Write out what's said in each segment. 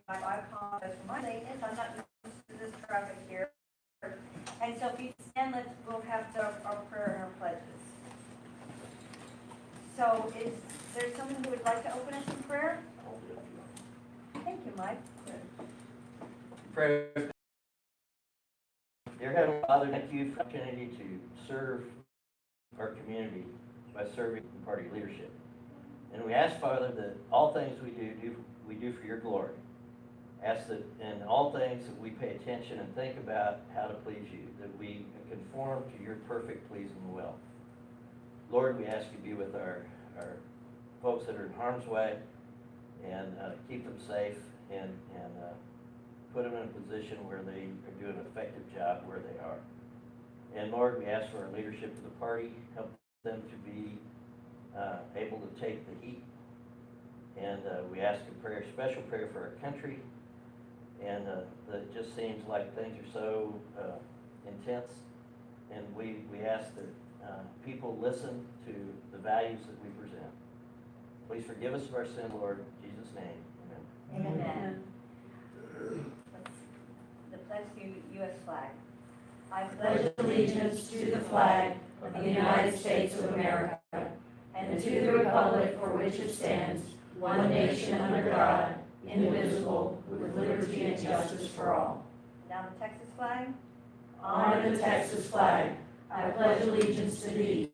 I apologize for my lateness. I'm not used to this traffic here. And so if you stand, we'll have our prayer and our pledges. So is there someone who would like to open us in prayer? Thank you, Mike. Prayer. Dear Heavenly Father, thank you for the opportunity to serve our community by serving party leadership. And we ask, Father, that all things we do for your glory. Ask that in all things that we pay attention and think about how to please you, that we conform to your perfect, pleasing will. Lord, we ask you to be with our folks that are in harm's way and keep them safe and put them in a position where they are doing an effective job where they are. And Lord, we ask for our leadership of the party, help them to be able to take the heat. And we ask a special prayer for our country. And it just seems like things are so intense. And we ask that people listen to the values that we present. Please forgive us of our sin, Lord. In Jesus' name, amen. Amen. The pledge to U.S. flag. I pledge allegiance to the flag of the United States of America and to the republic for which it stands, one nation under God, indivisible, with liberty and justice for all. Now the Texas flag. Honor the Texas flag. I pledge allegiance to thee,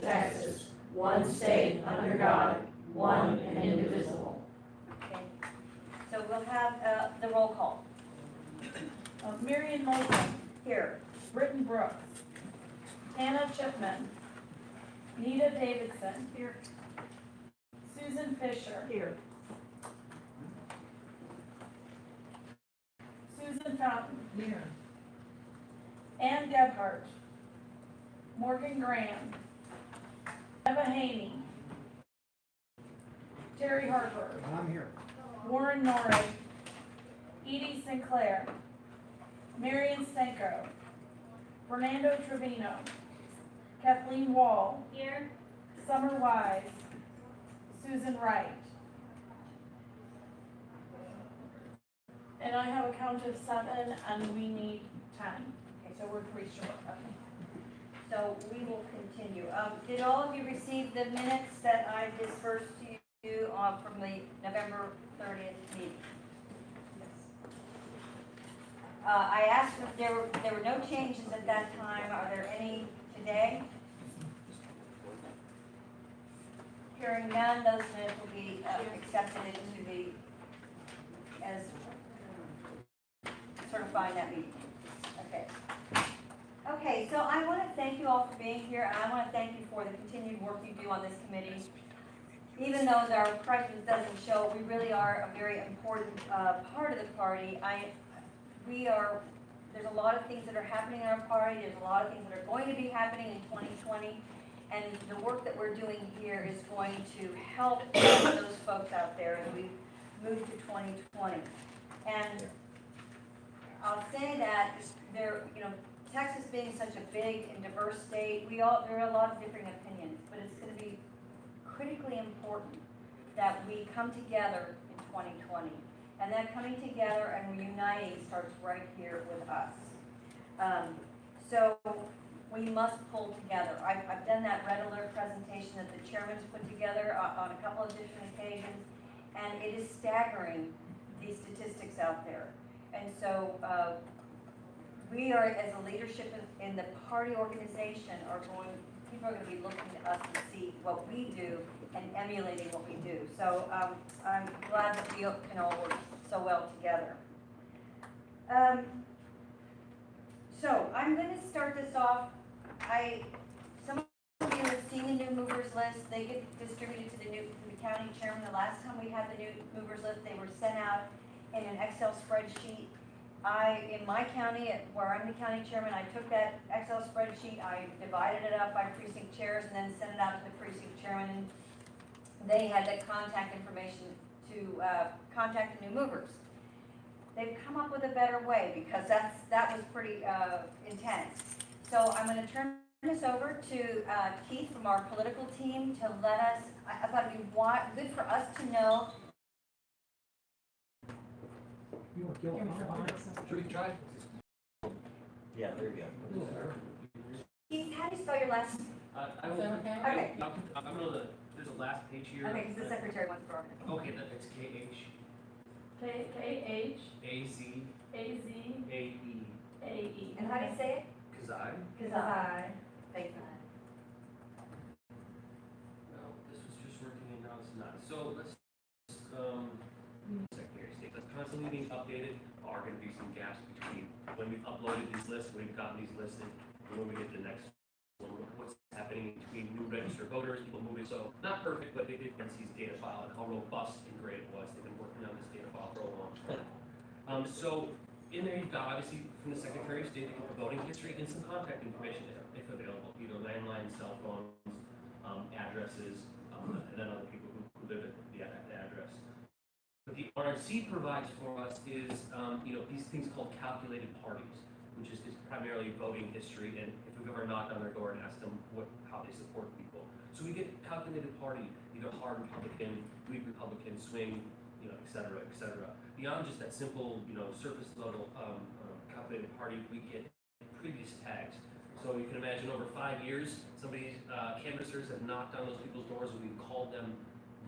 Texas, one state under God, one and indivisible. Okay. So we'll have the roll call. Marion Moulton, Here. Britton Brooks, Hannah Chipman, Nita Davidson, Here. Susan Fisher, Here. Susan Fountain, Here. Ann Gebhardt, Morgan Graham, Eva Haney, Terry Harper, I'm here. Warren Norrie, Edie Sinclair, Marion Stenko, Fernando Trevino, Kathleen Wall, Here. Summer Wise, Susan Wright. And I have a count of 7 and we need 10. Okay, so we're 3 short. Okay. So we will continue. Did all of you receive the minutes that I dispersed to you from the November 30th meeting? I asked if there were no changes at that time. Are there any today? Hearing none, those minutes will be accepted into the, as certifying that meeting. Okay. Okay, so I want to thank you all for being here, and I want to thank you for the continued work you do on this committee. Even though our presence doesn't show, we really are a very important part of the party. There's a lot of things that are happening in our party. There's a lot of things that are going to be happening in 2020. And the work that we're doing here is going to help those folks out there as we move to 2020. And I'll say that Texas being such a big and diverse state, there are a lot of differing opinions, but it's going to be critically important that we come together in 2020. And that coming together and reuniting starts right here with us. So we must pull together. I've done that red alert presentation that the chairman's put together on a couple of different occasions, and it is staggering, these statistics out there. And so we are, as a leadership in the party organization, people are going to be looking to us to see what we do and emulating what we do. So I'm glad that we can all work so well together. So I'm going to start this off. Some of you have seen the new movers list. They get distributed to the county chairman. The last time we had the new movers list, they were sent out in an Excel spreadsheet. In my county, where I'm the county chairman, I took that Excel spreadsheet, I divided it up by precinct chairs, and then sent it out to the precinct chairman, and they had the contact information to contact the new movers. They've come up with a better way, because that was pretty intense. So I'm going to turn this over to Keith from our political team to let us, I thought it'd be good for us to know You want to kill it? Should we try? Yeah, there you go. Keith, how do you spell your last? I Is will, that okay? Okay. I'm gonna, there's a last page here. Okay, because the secretary wants to organize. Okay, that it's KH, K-H-A-Z-A-E. AZAE, And how do you say it? Kazai. Kazai. Thanks, Matt. Well, this was just working and now it's not. So let's, Secretary of State, that's constantly being updated. Are gonna be some gaps between when we've uploaded these lists, when we've gotten these listed, and when we get the next one. What's happening between new registered voters, people moving, so not perfect, but they did see the data file and how robust and great it was. They've been working on this data file for a long time. So in there you've got obviously from the Secretary of State, the voting history and some contact information if available, either landline, cell phones, addresses, and then other people who live at the address. What the RNC provides for us is, these things called calculated parties, which is primarily voting history, and if we've ever knocked on their door and asked them how they support people. So we get calculated party, either hard Republican, weak Republican, swing, et cetera, et cetera. Beyond just that simple, surface level calculated party, we get previous tags. So you can imagine over 5 years, somebody's canvassers have knocked on those people's doors, and we've called them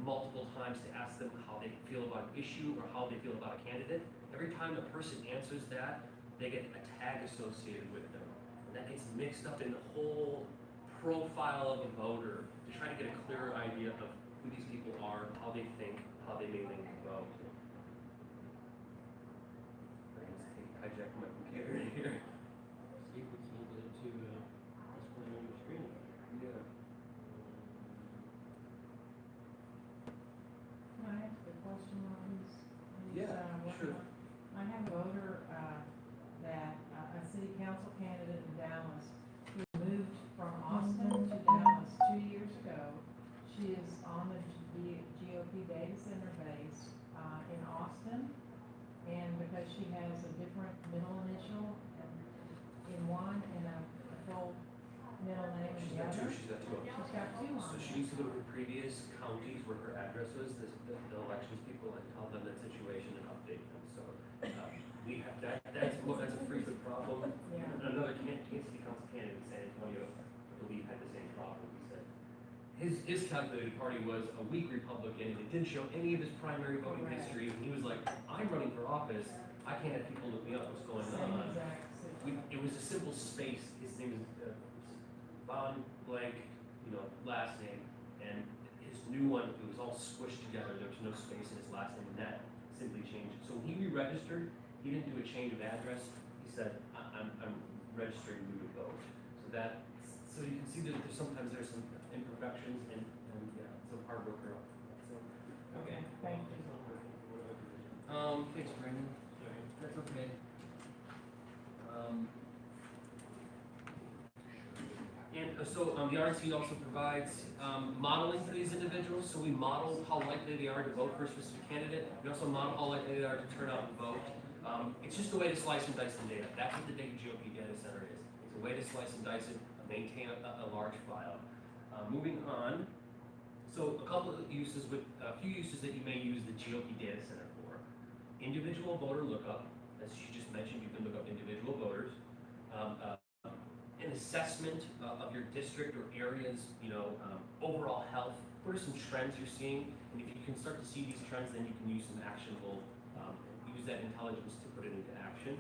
multiple times to ask them how they feel about an issue or how they feel about a candidate. Every time a person answers that, they get a tag associated with them. And that gets mixed up in the whole profile of a voter to try to get a clearer idea of who these people are, how they think, how they may think vote. Hijack my computer in here. See if we can get it to, display on your screen. Yeah. Can I ask a question on these? Sure. I have a voter, that, a city council candidate in Dallas, who moved from Austin to Dallas 2 years ago. She is on the GOP data center base, in Austin, and because she has a different middle initial in one and a full middle name in She's the got other. two, she's got two. She's got two on So there. she needs to go to her previous counties where her address was, the elections people, and tell them that situation and update them, so, we have, that's a frequent problem. Yeah. Another Kansas City Council candidate in San Antonio, I believe, had the same problem, he said. His calculated party was a weak Republican, and it didn't show any of his primary voting Correct. history, and he was like, I'm running for office, I can't have people look me up, what's going Same on? exact It was a simple space, his name is Von Blank, last name, and his new one, it was all squished together, there was no space in his last name, and that simply changed it. So when he re-registered, he didn't do a change of address, he said, I'm registering you to vote. So you can see that sometimes there's some imperfections and some hard work around. So, Okay, thank you. Thanks, Brandon. That's okay. The RNC also provides modeling for these individuals. So we model how likely they are to vote for a specific candidate. We also model how likely they are to turn out and vote. It's just a way to slice and dice the data. That's what the GOP Data Center is. It's a way to slice and dice it, maintain a large file. Moving on. So a couple of uses a few uses that you may use the GOP Data Center for. Individual voter lookup. As you just mentioned, you can look up individual voters. An assessment of your district or area's, overall health. What are some trends you're seeing? And if you can start to see these trends, then you can use some actionable, use that intelligence to put it into action.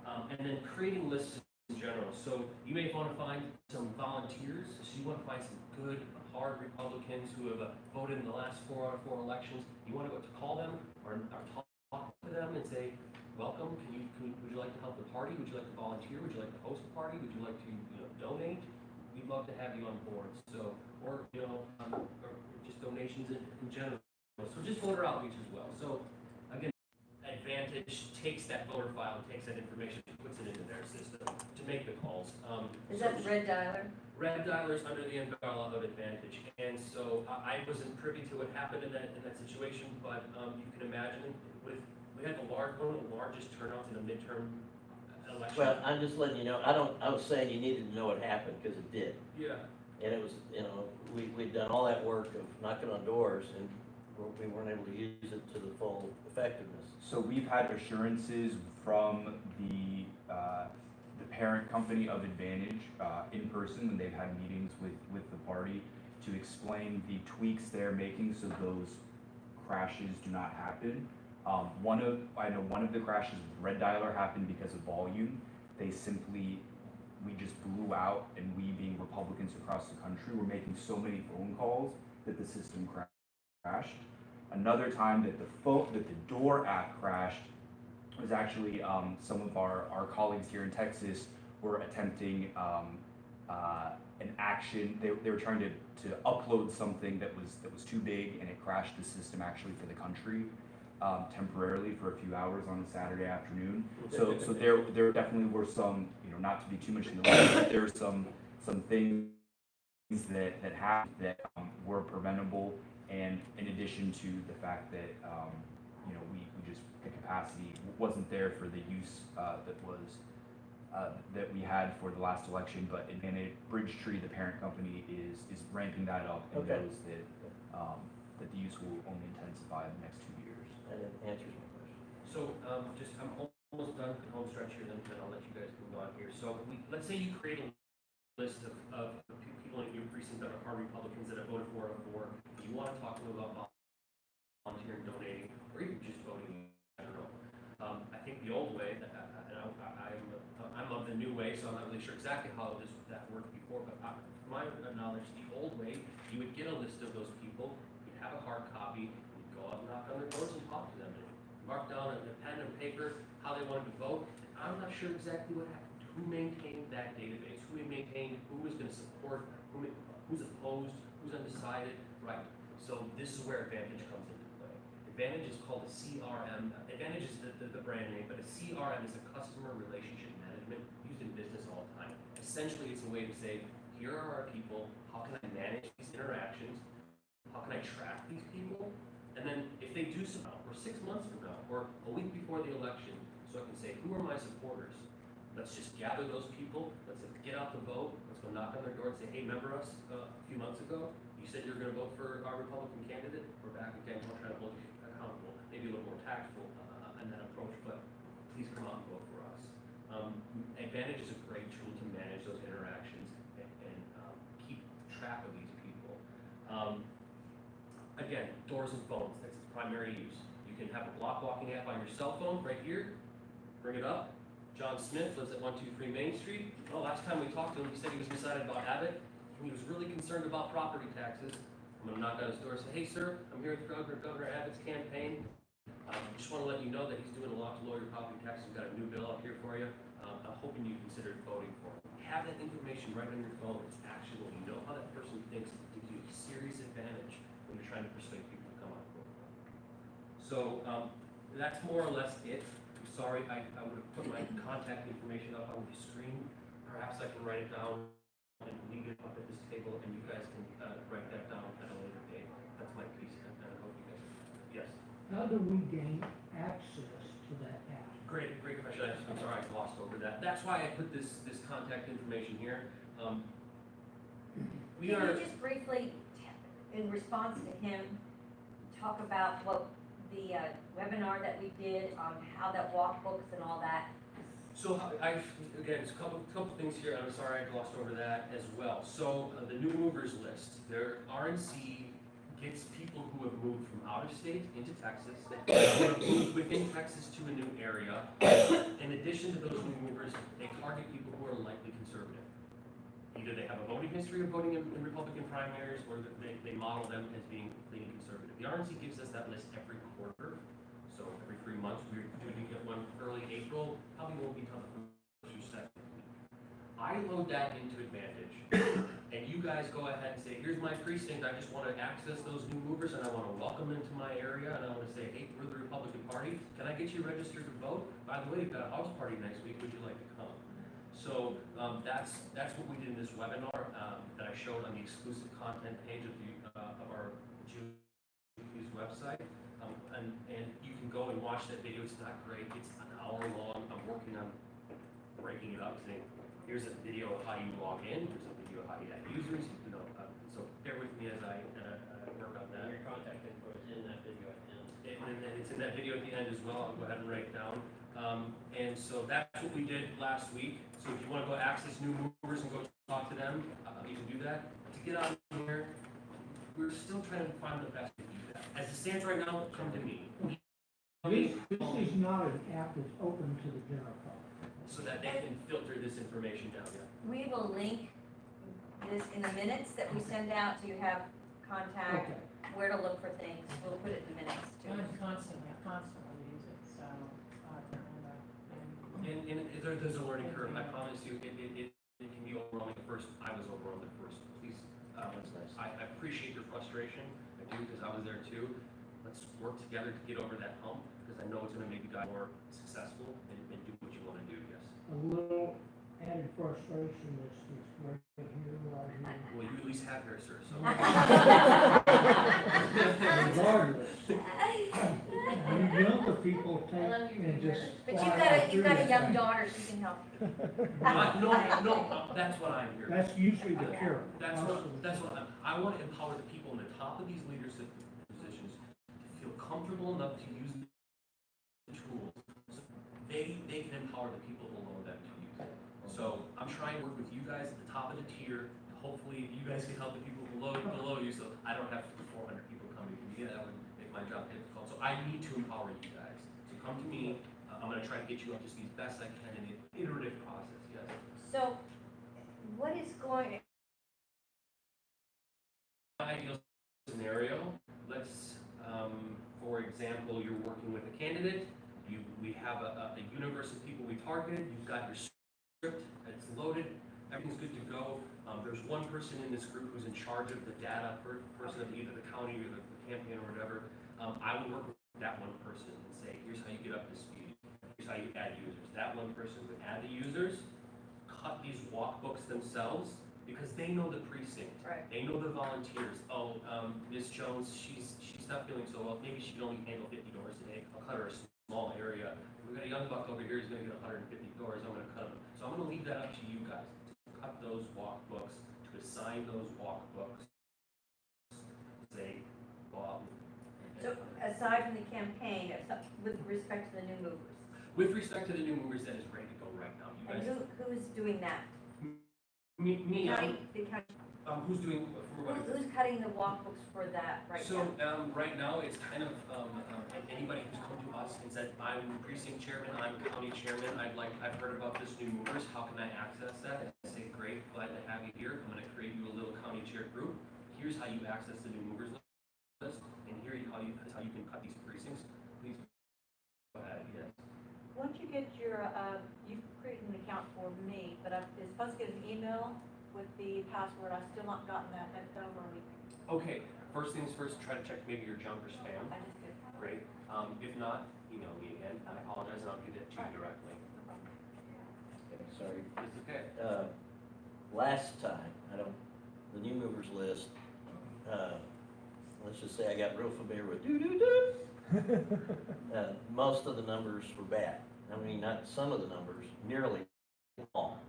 And then creating lists in general. So you may want to find some volunteers. So you want to find some good, hard Republicans who have voted in the last 4 out of 4 elections. You want to go to call them or talk to them and say, welcome, would you like to help the party? Would you like to volunteer? Would you like to host a party? Would you like to, donate? We'd love to have you on board. So, or just donations in general. So just voter outreach as well. So again, Advantage takes that voter file, takes that information, puts it into their system to make the calls. Is that the red dialer? Red dialers under the umbrella of Advantage, and so I wasn't privy to what happened in that situation, but you can imagine we had one of the largest turnouts in a midterm election. Well, I'm just letting you know, I was saying you needed to know what happened, because it did. Yeah. And it was, we'd done all that work of knocking on doors, and we weren't able to use it to the full effectiveness. So we've had assurances from the parent company of Advantage in person when they've had meetings with the party to explain the tweaks they're making so those crashes do not happen. I know one of the crashes with Red Dialer happened because of volume. We just blew out, and we being Republicans across the country were making so many phone calls that the system crashed. Another time that the door app crashed was actually some of our colleagues here in Texas were attempting an action. They were trying to upload something that was too big, and it crashed the system actually for the country temporarily for a few hours on a Saturday afternoon. So there definitely were some, not to be too much in the way, but there were some things that happened that were preventable, and in addition to the fact that we just, the capacity wasn't there for the use that we had for the last election, but Advantage Bridgetree, the parent company, is ramping that up and Okay. knows that the use will only intensify in the next 2 years. And it answers my question. So, I'm almost done with the home stretch here, then I'll let you guys move on here. So, let's say you create a list of people in your precinct that are Republicans that have voted for or for. You want to talk to them about volunteering, donating, or even just voting in general. I think the old way, and I'm of the new way, so I'm not really sure exactly how that worked before, but from my knowledge, the old way, you would get a list of those people, you'd have a hard copy, you'd go out and knock on their doors and talk to them, and mark down on a pen and paper how they wanted to vote. I'm not sure exactly what happened, who maintained that database, who maintained, who was going to support, who's opposed, who's undecided, right? So this is where Advantage comes into play. Advantage is called a CRM. Advantage is the brand name, but a CRM is a customer relationship management used in business all the time. Essentially, it's a way to say, here are our people, how can I manage these interactions, how can I track these people, and then if they do so now, or 6 months from now, or a week before the election, so I can say, who are my supporters? Let's just gather those people, let's get out the vote, let's go knock on their door and say, hey, remember us a few months ago? You said you were going to vote for our Republican candidate. We're back again, we're trying to hold you accountable, maybe a little more tactful in that approach, but please come out and vote for us. Advantage is a great tool to manage those interactions and keep track of these people. Again, doors and phones, that's its primary use. You can have a block walking app on your cell phone right here, bring it up. John Smith lives at 123 Main Street. Oh, last time we talked to him, he said he was excited about Abbott. He was really concerned about property taxes. I'm gonna knock on his door and say, hey sir, I'm here with Governor Abbott's campaign. Just wanna let you know that he's doing a lot to lower your property taxes. We've got a new bill up here for you. I'm hoping you consider voting for him. Have that information right on your phone. It's actionable. You know how that person thinks. It gives you a serious advantage when you're trying to persuade people to come out and vote for him. So that's more or less it. I'm sorry, I would have put my contact information up on the screen. Perhaps I can write it down and leave it up at this table, and you guys can write that down at a later date. That's my piece, and I hope you guys. Yes. How do we gain access to that app? Great question. I'm sorry I glossed over that. That's why I put this contact information here. We Can are. you just briefly, in response to him, talk about what the webinar that we did on how that walk books and all that? So again, it's a couple things here. I'm sorry I glossed over that as well. So the new movers list, their RNC gets people who have moved from out of state into Texas, that have moved within Texas to a new area. In addition to those new movers, they target people who are likely conservative. Either they have a voting history of voting in Republican primaries, or they model them as being leaning conservative. The RNC gives us that list every quarter. So every 3 months, we're doing get one early April, probably won't be until the first or second week. I load that into Advantage, and you guys go ahead and say, here's my precinct, I just want to access those new movers, and I want to welcome them to my area, and I want to say, hey, we're the Republican Party, can I get you registered to vote? By the way, we've got a house party next week, would you like to come? So that's what we did in this webinar that I showed on the exclusive content page of our GOP's website. And you can go and watch that video. It's not great. It's an hour long. I'm working on breaking it up, saying, here's a video of how you log in. Here's a video of how you add users. So bear with me as I work on that. Your contact info is in that and then it's in that video at the end as well, I'll go ahead and write it down. And so that's what we did last week. So if you want to go access new movers and go talk to them, you can do that. To get out of here, we're still trying to find the best way to do that. As it stands right now, come to me. This is not an app that's open to the general public. So that they can filter this information down here. We will link this in the minutes that we send out, so you have contact, Okay. where to look for things. We'll put it in the minutes too. I constantly use it, so, And there's a learning curve, I promise you, it can be overwhelming at first. I was overwhelmed at first. Please, I appreciate your frustration, I do, because I was there too. Let's work together to get over that hump, because I know it's gonna make you guys more successful and do what you wanna do, yes. A little added frustration that's right here, right here. Well, you at least have hair, sir, so. Regardless, you young people take and just. But fly you've right got a through young this daughter, she can help you. No, that's what I'm here. thing. That's usually the cure. That's what I want to empower the people in the top of these leadership positions to feel comfortable enough to use the tools. So they can empower the people below them to use it. So I'm trying to work with you guys at the top of the tier. Hopefully you guys can help the people below you, so I don't have 400 people coming to me. That would make my job difficult. So I need to empower you guys. So come to me. I'm going to try to get you up to speed as best I can in an iterative process. Yes. So, what is going, Ideal scenario, let's, for example, you're working with a candidate, we have a universe of people we targeted, you've got your script, it's loaded, everything's good to go. There's one person in this group who's in charge of the data, person of either the county or the campaign or whatever. I will work with that one person and say, here's how you get up to speed, here's how you add users. That one person would add the users, cut these walkbooks themselves, because they know the precinct. Right. They know the volunteers. Oh, Ms. Jones, she's not feeling so well. Maybe she can only handle 50 doors a day. I'll cut her a small area. We've got a young buck over here who's going to get 150 doors. I'm going to cut him. So I'm going to leave that up to you guys to cut those walkbooks, to assign those walkbooks. Say, Bob. so aside from the campaign, with respect to the new movers? With respect to the new movers that is ready to go right now, you And guys. who's doing that? Me, The county, who's doing for what? who's cutting the walkbooks for that right So, now? right now, it's kind of, anybody who's come to us and said, I'm precinct chairman, I'm county chairman, I've heard about this new movers, how can I access that? I say, great, glad to have you here, I'm gonna create you a little county chair group, here's how you access the new movers list, and here's how you can cut these precincts, please go ahead, yes. Once you get your, you've created an account for me, but I'm supposed to get an email with the password. I've still not gotten that. That's over anything. Okay, first things first, try to check maybe your junk or spam, I just did. great, if not, email me again, I apologize, and I'll get it to you directly. Okay, sorry. It's okay. Last time, the new movers list, let's just say I got real familiar with most of the numbers were bad. I mean, not some of the numbers, nearly all.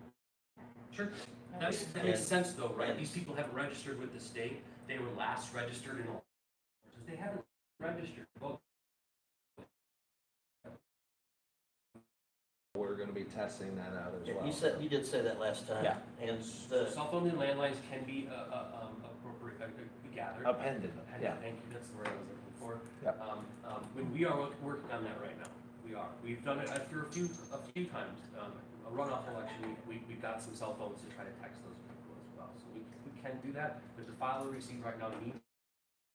Sure. That makes sense though, right? These people haven't registered with the state. They were last registered in, they haven't registered. Well, We're gonna be testing that out as well. You did say that last time. Yeah. And cell phones and landlines can be gathered. Appended, yeah. Thank you, that's the word I was looking for. Yep. When we are working on that right now. We are. We've done it after a few times. A runoff election, we've got some cell phones to try to text those people as well. So we can do that, but the file we receive right now needs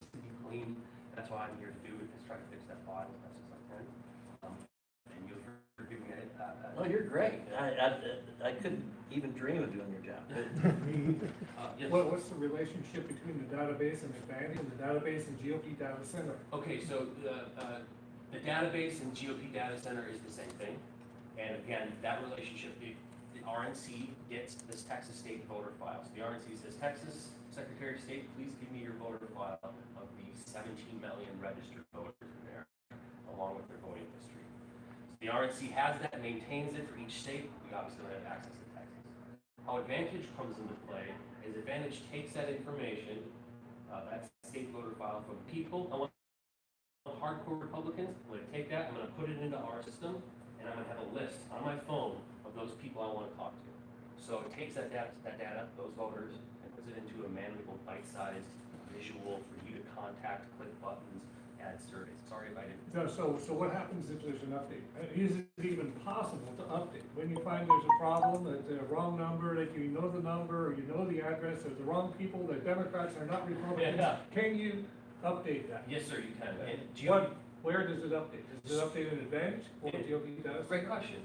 to be clean. That's why I'm here to do it, is try to fix that file as best as I can. And you'll forgive me. oh, you're great. I couldn't even dream of doing your job. Yes. What's the relationship between the database and Advantage and the database and GOP data center? Okay, so the database and GOP data center is the same thing. And again, that relationship, the RNC gets this Texas state voter file. So the RNC says, Texas Secretary of State, please give me your voter file of the 17 million registered voters in there, along with their voting history. So the RNC has that, maintains it for each state. We obviously don't have access to Texas. How Advantage comes into play is Advantage takes that information, that state voter file from people. hardcore Republicans, I'm gonna take that, I'm gonna put it into our system, and I'm gonna have a list on my phone of those people I wanna talk to. So it takes that data, those voters, and puts it into a manageable, bite-sized visual for you to contact, click buttons, add surveys. Sorry if I didn't. No, so what happens if there's an update? Is it even possible to update? When you find there's a problem, that the wrong number, that you know the number, or you know the address, there's the wrong people, the Democrats are not Republicans, Yeah. can you update that? Yes, sir, you can. And Where does it update? Does it update in advantage, or GOP does? Great question.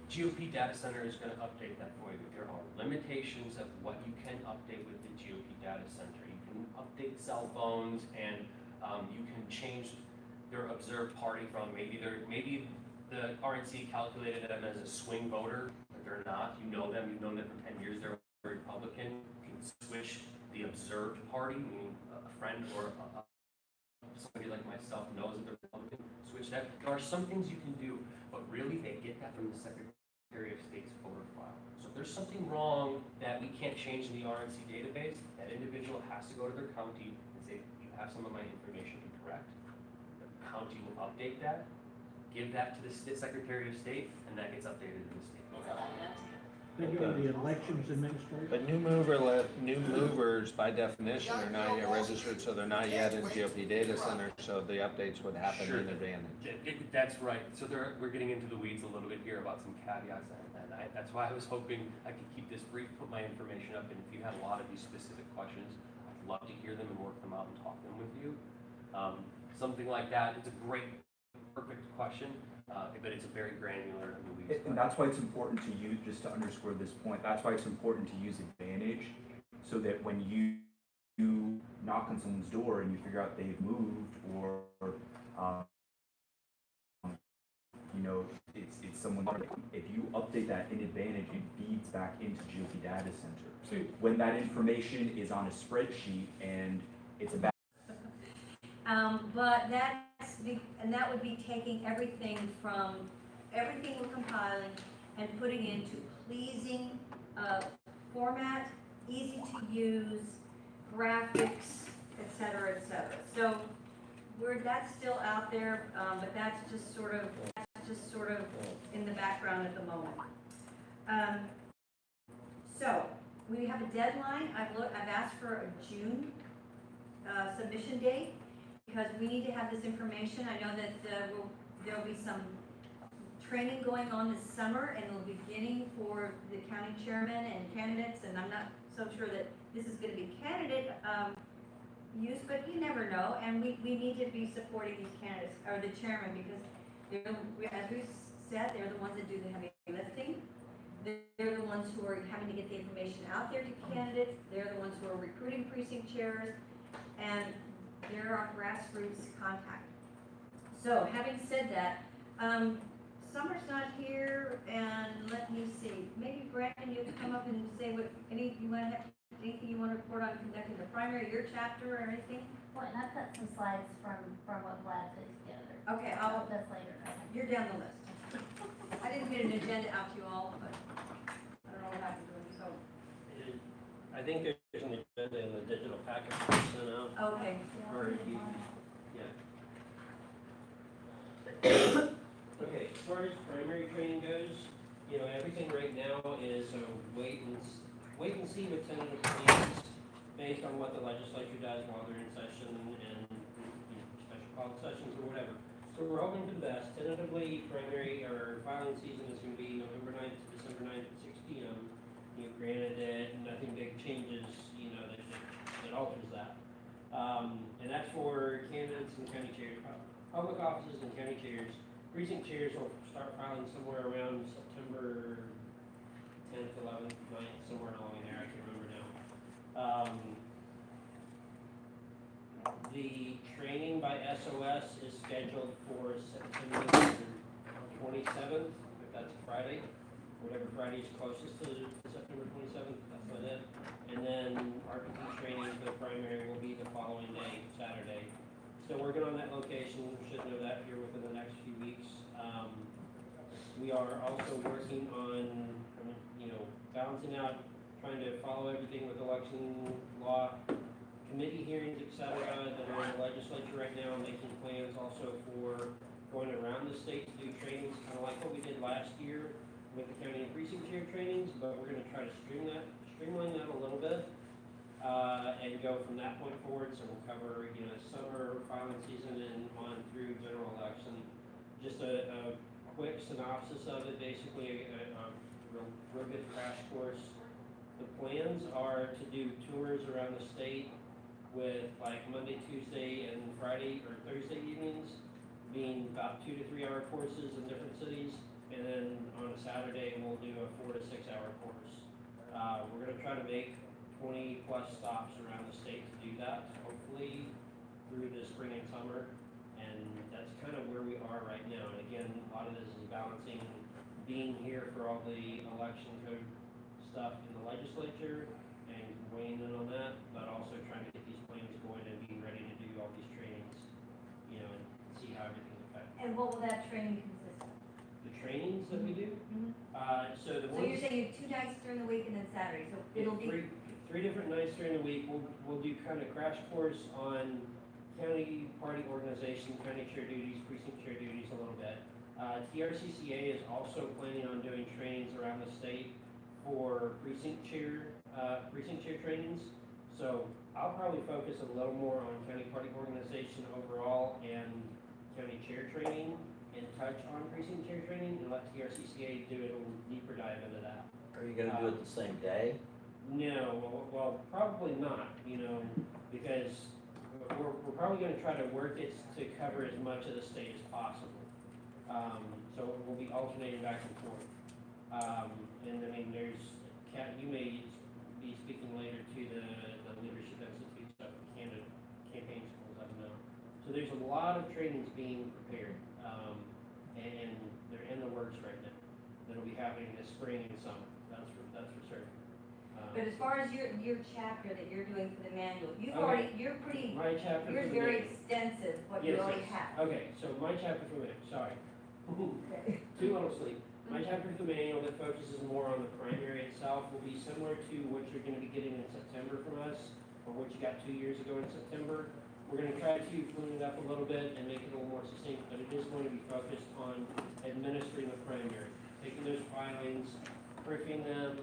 GOP data center is going to update that for you. There are limitations of what you can update with the GOP data center. You can update cell phones, and you can change their observed party from maybe the RNC calculated them as a swing voter, but they're not. You know them. You've known them for 10 years. They're a Republican. You can switch the observed party, meaning a friend or somebody like myself knows that they're Republican, switch that. There are some things you can do, but really they get that from the Secretary of State's voter file. So if there's something wrong that we can't change in the RNC database, that individual has to go to their county and say, you have some of my information incorrect. The county will update that, give that to the Secretary of State, and that gets updated in the state. They go to the elections administration. But new movers by definition are not yet registered, so they're not yet in GOP data center, so the updates would happen Sure. in advantage. That's right. So we're getting into the weeds a little bit here about some caveats, and that's why I was hoping I could keep this brief, put my information up, and if you had a lot of these specific questions, I'd love to hear them and work them out and talk them with you. Something like that, it's a great, perfect question, but it's a very granular in the weeds. And that's why it's important to use, just to underscore this point, that's why it's important to use Advantage, so that when you knock on someone's door and you figure out they've moved, or, you know, it's someone, if you update that in Advantage, it feeds back into GOP Data Center. See, When that information is on a spreadsheet and it's about But that would be taking everything we're compiling and putting into pleasing format, easy to use, graphics, et cetera, et cetera. So that's still out there, but that's just sort of in the background at the moment. So we have a deadline. I've asked for a June submission date, because we need to have this information. I know that there'll be some training going on this summer, and it'll be beginning for the county chairman and candidates, and I'm not so sure that this is gonna be candidate use, but you never know, and we need to be supporting these candidates, or the chairman, because as we've said, they're the ones that do the heavy lifting. They're the ones who are having to get the information out there to candidates. They're the ones who are recruiting precinct chairs, and they're our grassroots contact. So having said that, Summer's not here, and let me see, maybe Brandon, you could come up and say anything you want to report on conducting the primary, your chapter, or anything? Well, and I've got some slides from what Vlad put together. Okay, That's later. you're down the list. I didn't get an agenda out to you all, but I don't know what happened to it, so. I think there's an agenda in the digital packet sent out. Okay. Or Okay, as far as primary training goes, you know, everything right now is a wait and see with tentative plans based on what the legislature does while they're in session and special call sessions or whatever. So we're hoping for the best. Tentatively, primary or filing season is going to be November 9th to December 9th at 6 p.m. You know, granted that nothing big changes, you know, that alters that. And that's for candidates and county chairs, public offices and county chairs. Precinct chairs will start filing somewhere around September 10th, 11th, 9th, somewhere along in there, I can't remember now. The training by SOS is scheduled for September 27th, if that's a Friday. Whatever Friday is closest to September 27th, that's not it. And then RPT training for the primary will be the following day, Saturday. Still working on that location, should know that here within the next few weeks. We are also working on, you know, balancing out, trying to follow everything with election law committee hearings, et cetera, that are in the legislature right now, making plans also for going around the state to do trainings, kind of like what we did last year with the county and precinct chair trainings, but we're gonna try to streamline that a little bit, and go from that point forward, so we'll cover, summer filing season and on through general election. Just a quick synopsis of it, basically a real good crash course. The plans are to do tours around the state with like Monday, Tuesday, and Friday or Thursday evenings, being about 2 to 3 hour courses in different cities, and then on a Saturday we'll do a 4 to 6 hour course. We're gonna try to make 20 plus stops around the state to do that, hopefully through the spring and summer, and that's kind of where we are right now. And again, a lot of this is balancing being here for all the election code stuff in the legislature and weighing in on that, but also trying to get these plans going and being ready to do all these trainings, and see how everything affects. And what will that training consist of? The trainings that we do, so the So ones. you're saying you have 2 nights during the week and then Saturday, so it'll be, Three different nights during the week. We'll do kind of crash course on county party organization, county chair duties, precinct chair duties a little bit. TRCCA is also planning on doing trainings around the state for precinct chair trainings. So I'll probably focus a little more on county party organization overall and county chair training, and touch on precinct chair training, and let TRCCA do a little deeper dive into that. Are you gonna do it the same day? No, well, probably not, because we're probably gonna try to work it to cover as much of the state as possible. So we'll be alternating back and forth. And I mean, you may be speaking later to the Leadership Institute stuff, campaign schools, I don't know. So there's a lot of trainings being prepared, and they're in the works right now. That'll be happening this spring and summer, that's for certain. but as far as your chapter that you're doing for the manual, Okay. you're pretty, My chapter. yours for the very manual. extensive, what you Yes, already yes. have. Okay, so my chapter for the manual, sorry. Okay. Too little sleep. My chapter for the manual that focuses more on the primary itself will be similar to what you're gonna be getting in September from us, or what you got 2 years ago in September. We're gonna try to clean it up a little bit and make it a little more succinct, but it is going to be focused on administering the primary, taking those filings, proofing them,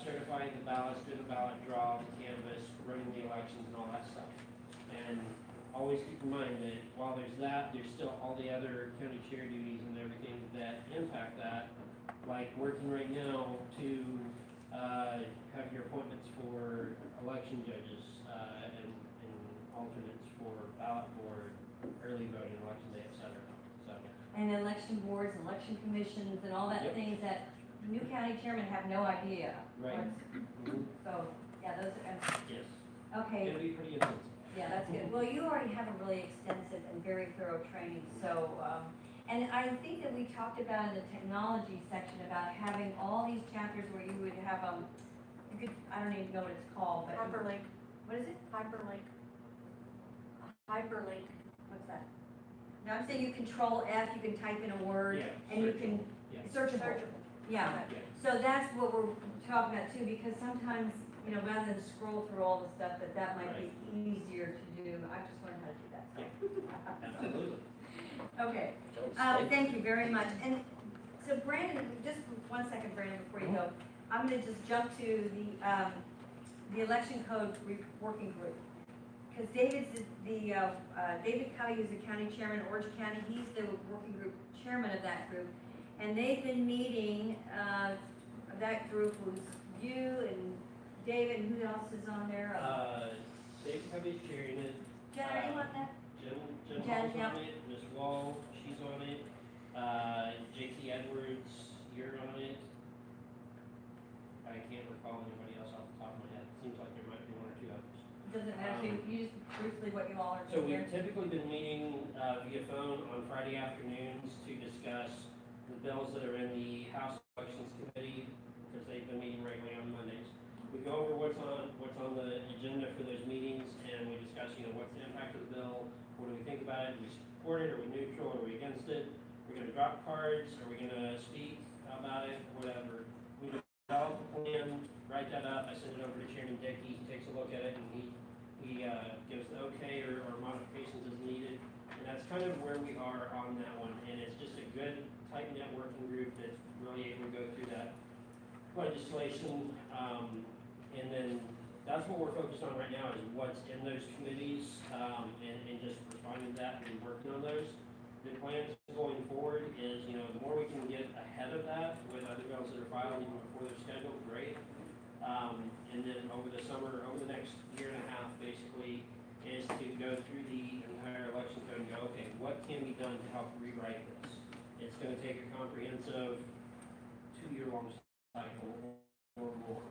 certifying the ballots, doing the ballot draw, the canvas, running the elections and all that stuff. And always keep in mind that while there's that, there's still all the other county chair duties and everything that impact that, like working right now to have your appointments for election judges, and alternates for ballot board, early voting, election day, et cetera. So, And election boards, election commissions, and all that Yep. things that new county chairmen have no idea. right. what's- So, yeah, those are, Yes, okay, it'll be pretty intensive. yeah, that's good. Well, you already have a really extensive and very thorough training, so, and I think that we talked about in the technology section about having all these chapters where you would have, you could, I don't even know what it's called, but. Hyperlink, What is it? hyperlink. Hyperlink. What's that? No, I'm saying you control F, you can type in a word, Yeah, and you can, Yeah. searchable. Yeah, Yeah. so that's what we're talking about too, because sometimes, rather than scroll through all the stuff, that might be easier to do. I just learned how to do that. Absolutely. Okay, Don't thank you very much. And so Brandon, just 1 second, Brandon, before you go, I'm gonna just jump to the election code working group. Because David Cuddy, who's the county chairman of Orange County, he's the working group chairman of that group. And they've been meeting, that group was you and David, and who else is on there? Dave Covey's chairing it. Jen, are you on that? Jim Jen, Hall's yeah. on it, Ms. Wall, she's on it, JT Edwards, you're on it. I can't recall anybody else off the top of my head, seems like there might be 1 or 2 others. Doesn't matter, you just briefly what you all are So doing we've here. typically been meeting via phone on Friday afternoons to discuss the bills that are in the House Elections Committee, because they've been meeting regularly on Mondays. We go over what's on the agenda for those meetings, and we discuss, what's the impact of the bill, what do we think about it, do we support it, are we neutral, are we against it, we're gonna drop cards, are we gonna speak about it, whatever. We develop a plan, write that up, I send it over to Chairman Dickey, he takes a look at it, and he he gives the okay or modifications as needed. And that's kind of where we are on that one. And it's just a good, tight-knit working group that's really able to go through that legislation. And then that's what we're focused on right now, is what's in those committees, and just responding to that and working on those. The plans going forward is, you know, the more we can get ahead of that with other bills that are filed even before they're scheduled, great. And then over the summer, over the next year and a half, basically, is to go through the entire election code and go, okay, what can be done to help rewrite this? It's gonna take a comprehensive 2-year-long cycle or more.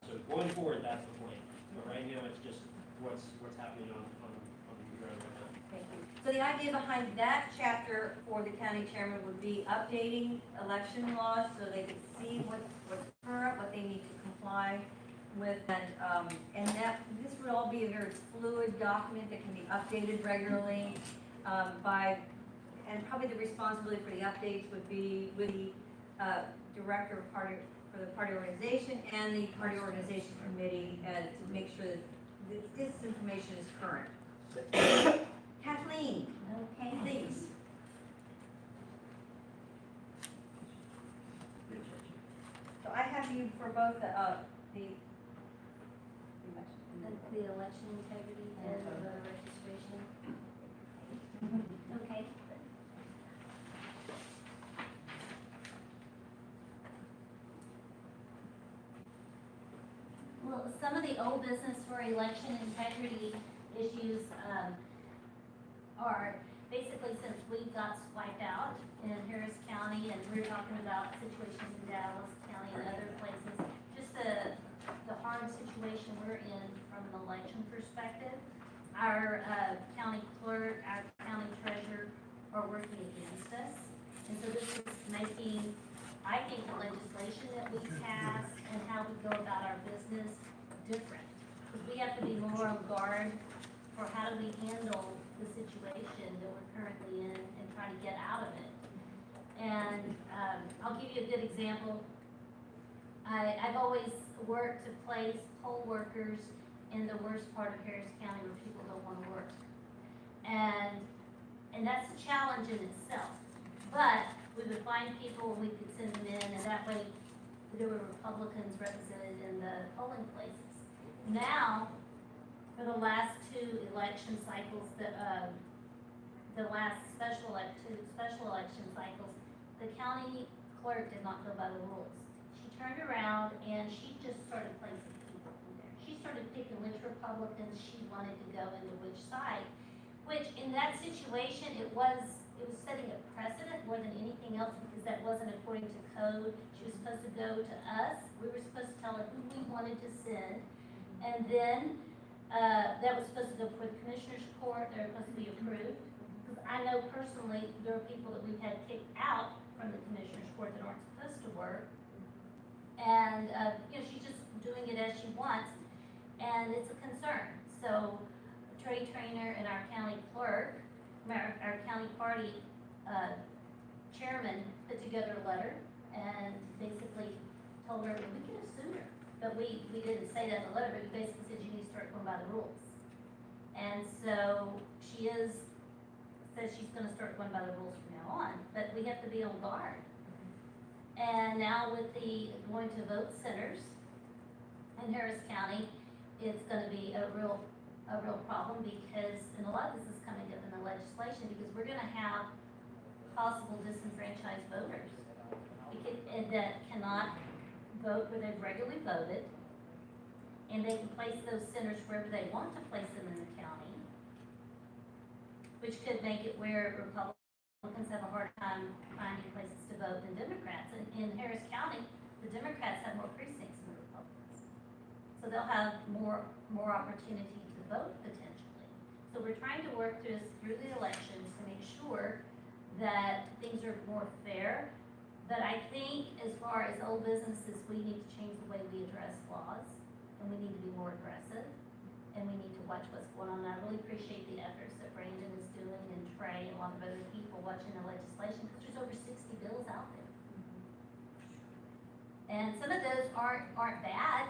So going forward, that's the plan. But right now, it's just what's happening on the ground right now. Thank you. So the idea behind that chapter for the county chairman would be updating election laws so they could see what's current, what they need to comply with, and that this would all be a very fluid document that can be updated regularly and probably the responsibility for the updates would be with the director of party for the party organization and the party organization committee to make sure that this information is current. Kathleen, okay, please. So I have you for both the election integrity and voter registration. Okay. Well, some of the old business for election integrity issues are basically since we got swiped out in Harris County, and we're talking about situations in Dallas County and other places, just the hard situation we're in from an election perspective. Our county clerk, our county treasurer are working against us. And so this is making, I think, the legislation that we pass and how we go about our business different. Because we have to be more on guard for how do we handle the situation that we're currently in and try to get out of it. And I'll give you a good example. I've always worked to place poll workers in the worst part of Harris County where people don't want to work. And that's a challenge in itself. But we would find people and we could send them in, and that way there were Republicans represented in the polling places. Now, for the last 2 election cycles, the last special election cycles, the county clerk did not go by the rules. She turned around and she just started placing people in there. She started picking which Republicans she wanted to go into which side, which in that situation, it was setting a precedent more than anything else because that wasn't according to code. She was supposed to go to us. We were supposed to tell her who we wanted to send. And then that was supposed to go before the commissioner's court. They were supposed to be approved. Because I know personally there are people that we've had kicked out from the commissioner's court that aren't supposed to work. And she's just doing it as she wants, and it's a concern. So Trey Trainer and our county clerk, our county party chairman put together a letter and basically told her we could have sued her. But we didn't say that in the letter, but we basically said you need to start going by the rules. And so she says she's gonna start going by the rules from now on, but we have to be on guard. And now with the going to vote centers in Harris County, it's gonna be a real problem because, and a lot of this is coming up in the legislation, because we're gonna have possible disenfranchised voters and that cannot vote where they've regularly voted, and they can place those centers wherever they want to place them in the county, which could make it where Republicans have a hard time finding places to vote than Democrats. And in Harris County, the Democrats have more precincts than the Republicans, so they'll have more opportunity to vote potentially. So we're trying to work through the elections to make sure that things are more fair. But I think as far as old businesses, we need to change the way we address laws, and we need to be more aggressive, and we need to watch what's going on. I really appreciate the efforts that Brandon is doing, and Trey, and a lot of other people watching the legislation, because there's over 60 bills out there. And some of those aren't bad,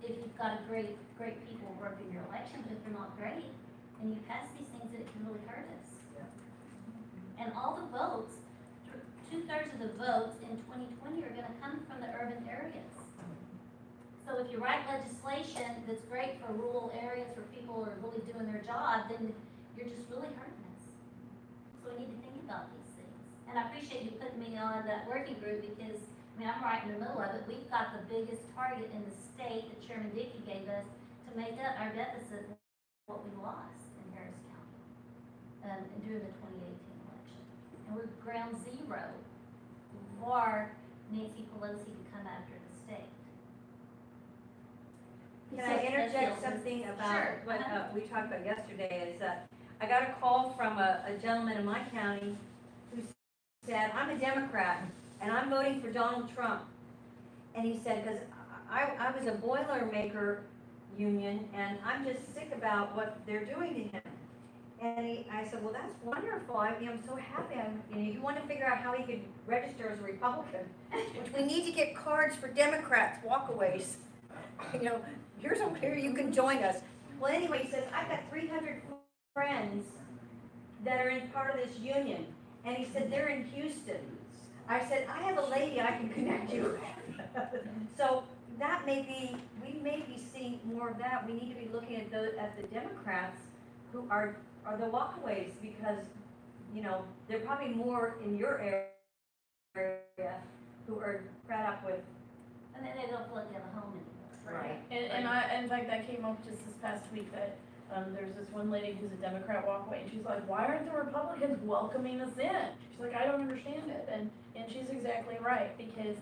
if you've got a great people working your election, but if they're not great, and you pass these things, it can really hurt us. And all the votes, 2/3 of the votes in 2020 are gonna come from the urban areas. So if you write legislation that's great for rural areas where people are really doing their job, then you're just really hurting us. So we need to think about these things. And I appreciate you putting me on that working group because, I mean, I'm right in the middle of it. We've got the biggest target in the state that Chairman Dickey gave us to make up our deficit, what we lost in Harris County, during the 2018 election. And we're ground zero for Nancy Pelosi to come after the state. Can I interject something about Sure. what we talked about yesterday is I got a call from a gentleman in my county who said, I'm a Democrat and I'm voting for Donald Trump. And he said, because I was a Boilermaker union and I'm just sick about what they're doing to him. And I said, well, that's wonderful. I'm so happy. He wanted to figure out how he could register as a Republican, which we need to get cards for Democrats, walkaways. Here you can join us. Well, anyway, he says, I've got 300 friends that are in part of this union. And he said, they're in Houston. I said, I have a lady I can connect you. So that we may be seeing more of that. We need to be looking at the Democrats who are the walkaways because, they're probably more in your area who are fed up with. And then they don't feel like they have a home anymore. Right. And in fact, that came up just this past week that there's this one lady who's a Democrat walkway, and she's like, why aren't the Republicans welcoming us in? She's like, I don't understand it. And she's exactly right, because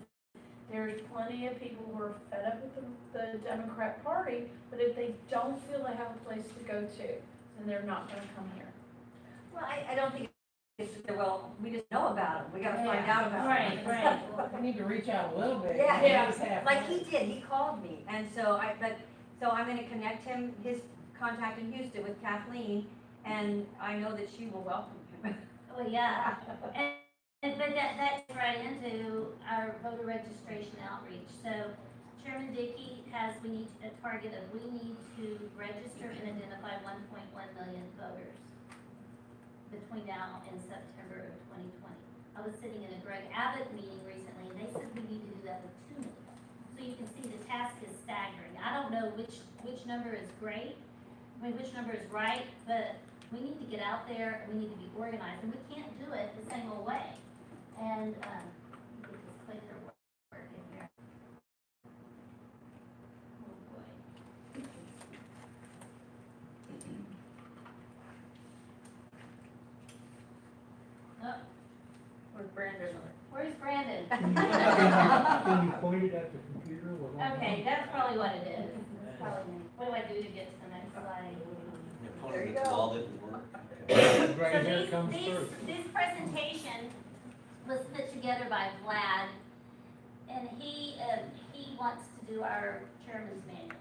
there's plenty of people who are fed up with the Democrat Party, but if they don't feel they have a place to go to, then they're not gonna come here. Well, I don't think we just know about them. We gotta find out about them. Right. We need to reach out a little bit. Yeah, Make this happen. Like he did, he called me, and so I'm gonna connect his contact in Houston with Kathleen, and I know that she will welcome him. Well, yeah, but that's right into our voter registration outreach. So Chairman Dickey we need a target of, we need to register and identify 1.1 million voters between now and September of 2020. I was sitting in a Greg Abbott meeting recently, and they said we need to do that with 2 million. So you can see the task is staggering. I don't know which number is great, which number is right, but we need to get out there and we need to be organized, and we can't do it the same old way. And, let me just click their work in here. Oh, boy. Oh, Where's Brandon? where's Brandon? Can you point it at the computer? Okay, that's probably what it is. That's probably, what do I do to get to the next slide? There you go. So Right here comes first. this presentation was put together by Vlad, and he wants to do our chairman's manual.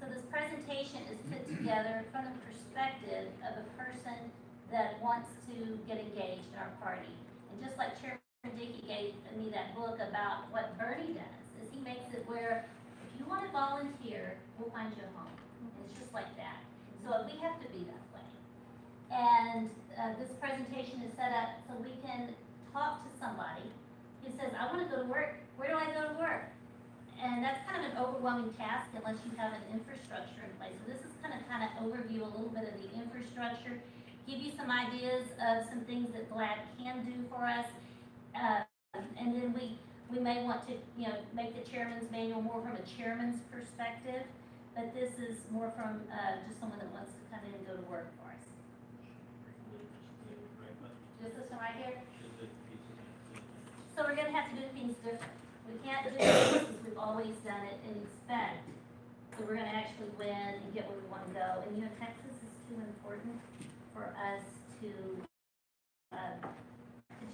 So this presentation is put together from the perspective of a person that wants to get engaged in our party. And just like Chairman Dickey gave me that book about what Bernie does, is he makes it where if you want to volunteer, we'll find you a home. And it's just like that. So we have to be that way. And this presentation is set up so we can talk to somebody who says, I want to go to work. Where do I go to work? And that's kind of an overwhelming task unless you have an infrastructure in place. So this is kind of overview a little bit of the infrastructure, give you some ideas of some things that Vlad can do for us. And then we may want to, make the chairman's manual more from a chairman's perspective, but this is more from just someone that wants to come in and go to work for us. Just this one right here? So we're gonna have to do things different. We can't do things as we've always done it and expect. So we're gonna actually win and get where we wanna go. And Texas is too important for us to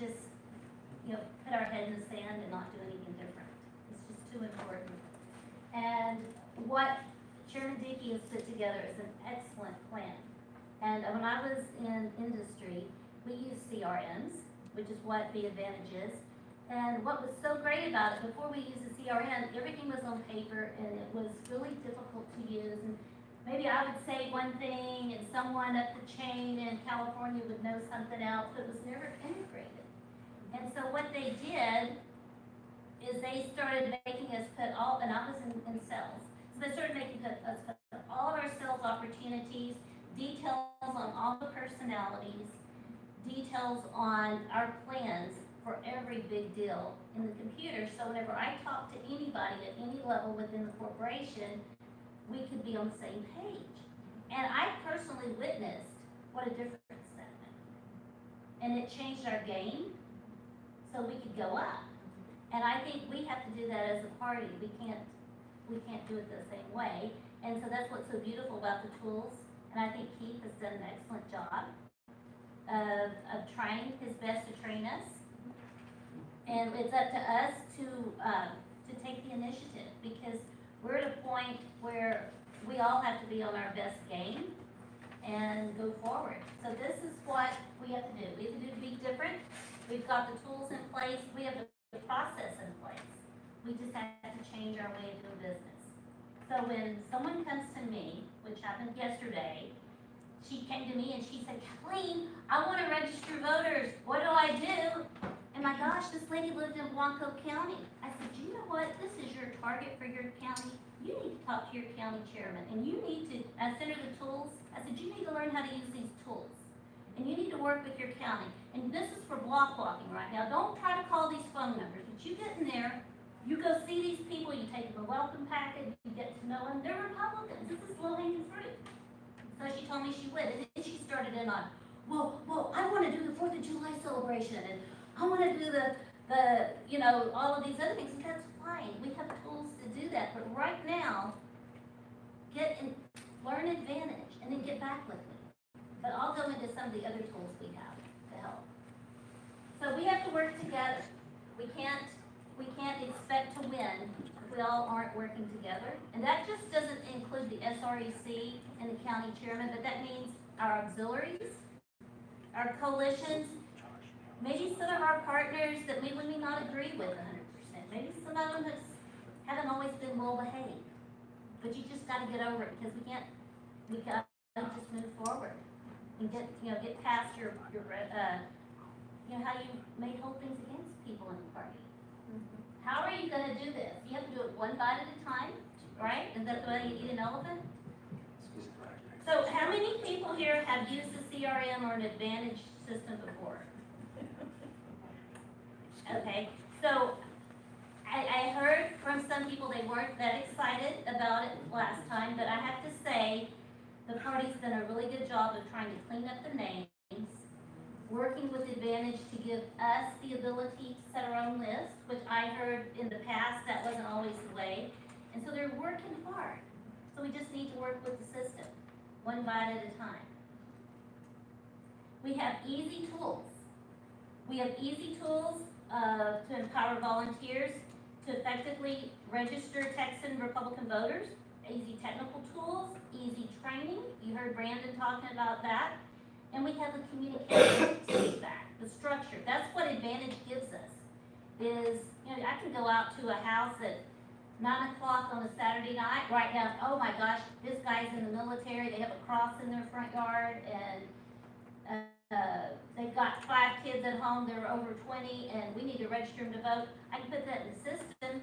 just, put our head in the sand and not do anything different. It's just too important. And what Chairman Dickey has put together is an excellent plan. And when I was in industry, we used CRMs, which is what the advantage is. And what was so great about it, before we used the CRM, everything was on paper and it was really difficult to use. And maybe I would say one thing and someone up the chain in California would know something else, but it was never integrated. And so what they did is they started making us put all, and I was in sales, so they started making us put all of our sales opportunities, details on all the personalities, details on our plans for every big deal in the computer. So whenever I talk to anybody at any level within the corporation, we could be on the same page. And I personally witnessed what a difference that made. And it changed our game so we could go up. And I think we have to do that as a party. We can't do it the same way. And so that's what's so beautiful about the tools. And I think Keith has done an excellent job of trying his best to train us. And it's up to us to take the initiative, because we're at a point where we all have to be on our best game and go forward. So this is what we have to do. We have to do to be different. We've got the tools in place. We have the process in place. We just have to change our way of doing business. So when someone comes to me, which happened yesterday, she came to me and she said, Kathleen, I want to register voters. What do I do? And my gosh, this lady lived in Blanco County. I said, you know what? This is your target for your county. You need to talk to your county chairman, and you need to, I sent her the tools. I said, you need to learn how to use these tools. And you need to work with your county. And this is for block walking right now. Don't try to call these phone numbers. But you get in there, you go see these people, you take them a welcome package, you get to know them. They're Republicans. This is low-hanging fruit. So she told me she would. And then she started in on, well, I want to do the 4th of July celebration, and I want to do the all of these other things. And that's fine. We have tools to do that. But right now, learn Advantage, and then get back with me. But I'll go into some of the other tools we have to help. So we have to work together. We can't expect to win if we all aren't working together. And that just doesn't include the SREC and the county chairman, but that means our auxiliaries, our coalitions, maybe some of our partners that we may not agree with 100%. Maybe some of them haven't always been well behaved. But you just got to get over it, because we got to just move forward and get past your how you may hold things against people in the party. How are you going to do this? You have to do it one bite at a time, right? Is that the way you eat an elephant? So how many people here have used the CRM or an Advantage system before? Okay, so I heard from some people they weren't that excited about it last time, but I have to say the party's done a really good job of trying to clean up the names, working with Advantage to give us the ability to set our own list, which I heard in the past that wasn't always the way. And so they're working hard. So we just need to work with the system, one bite at a time. We have easy tools. We have easy tools to empower volunteers to effectively register Texan Republican voters, easy technical tools, easy training. You heard Brandon talking about that. And we have the communication feedback, the structure. That's what Advantage gives us. Is, I can go out to a house at 9 o'clock on a Saturday night, right now, oh my gosh, this guy's in the military, they have a cross in their front yard, and they've got 5 kids at home, they're over 20, and we need to register them to vote. I can put that in the system,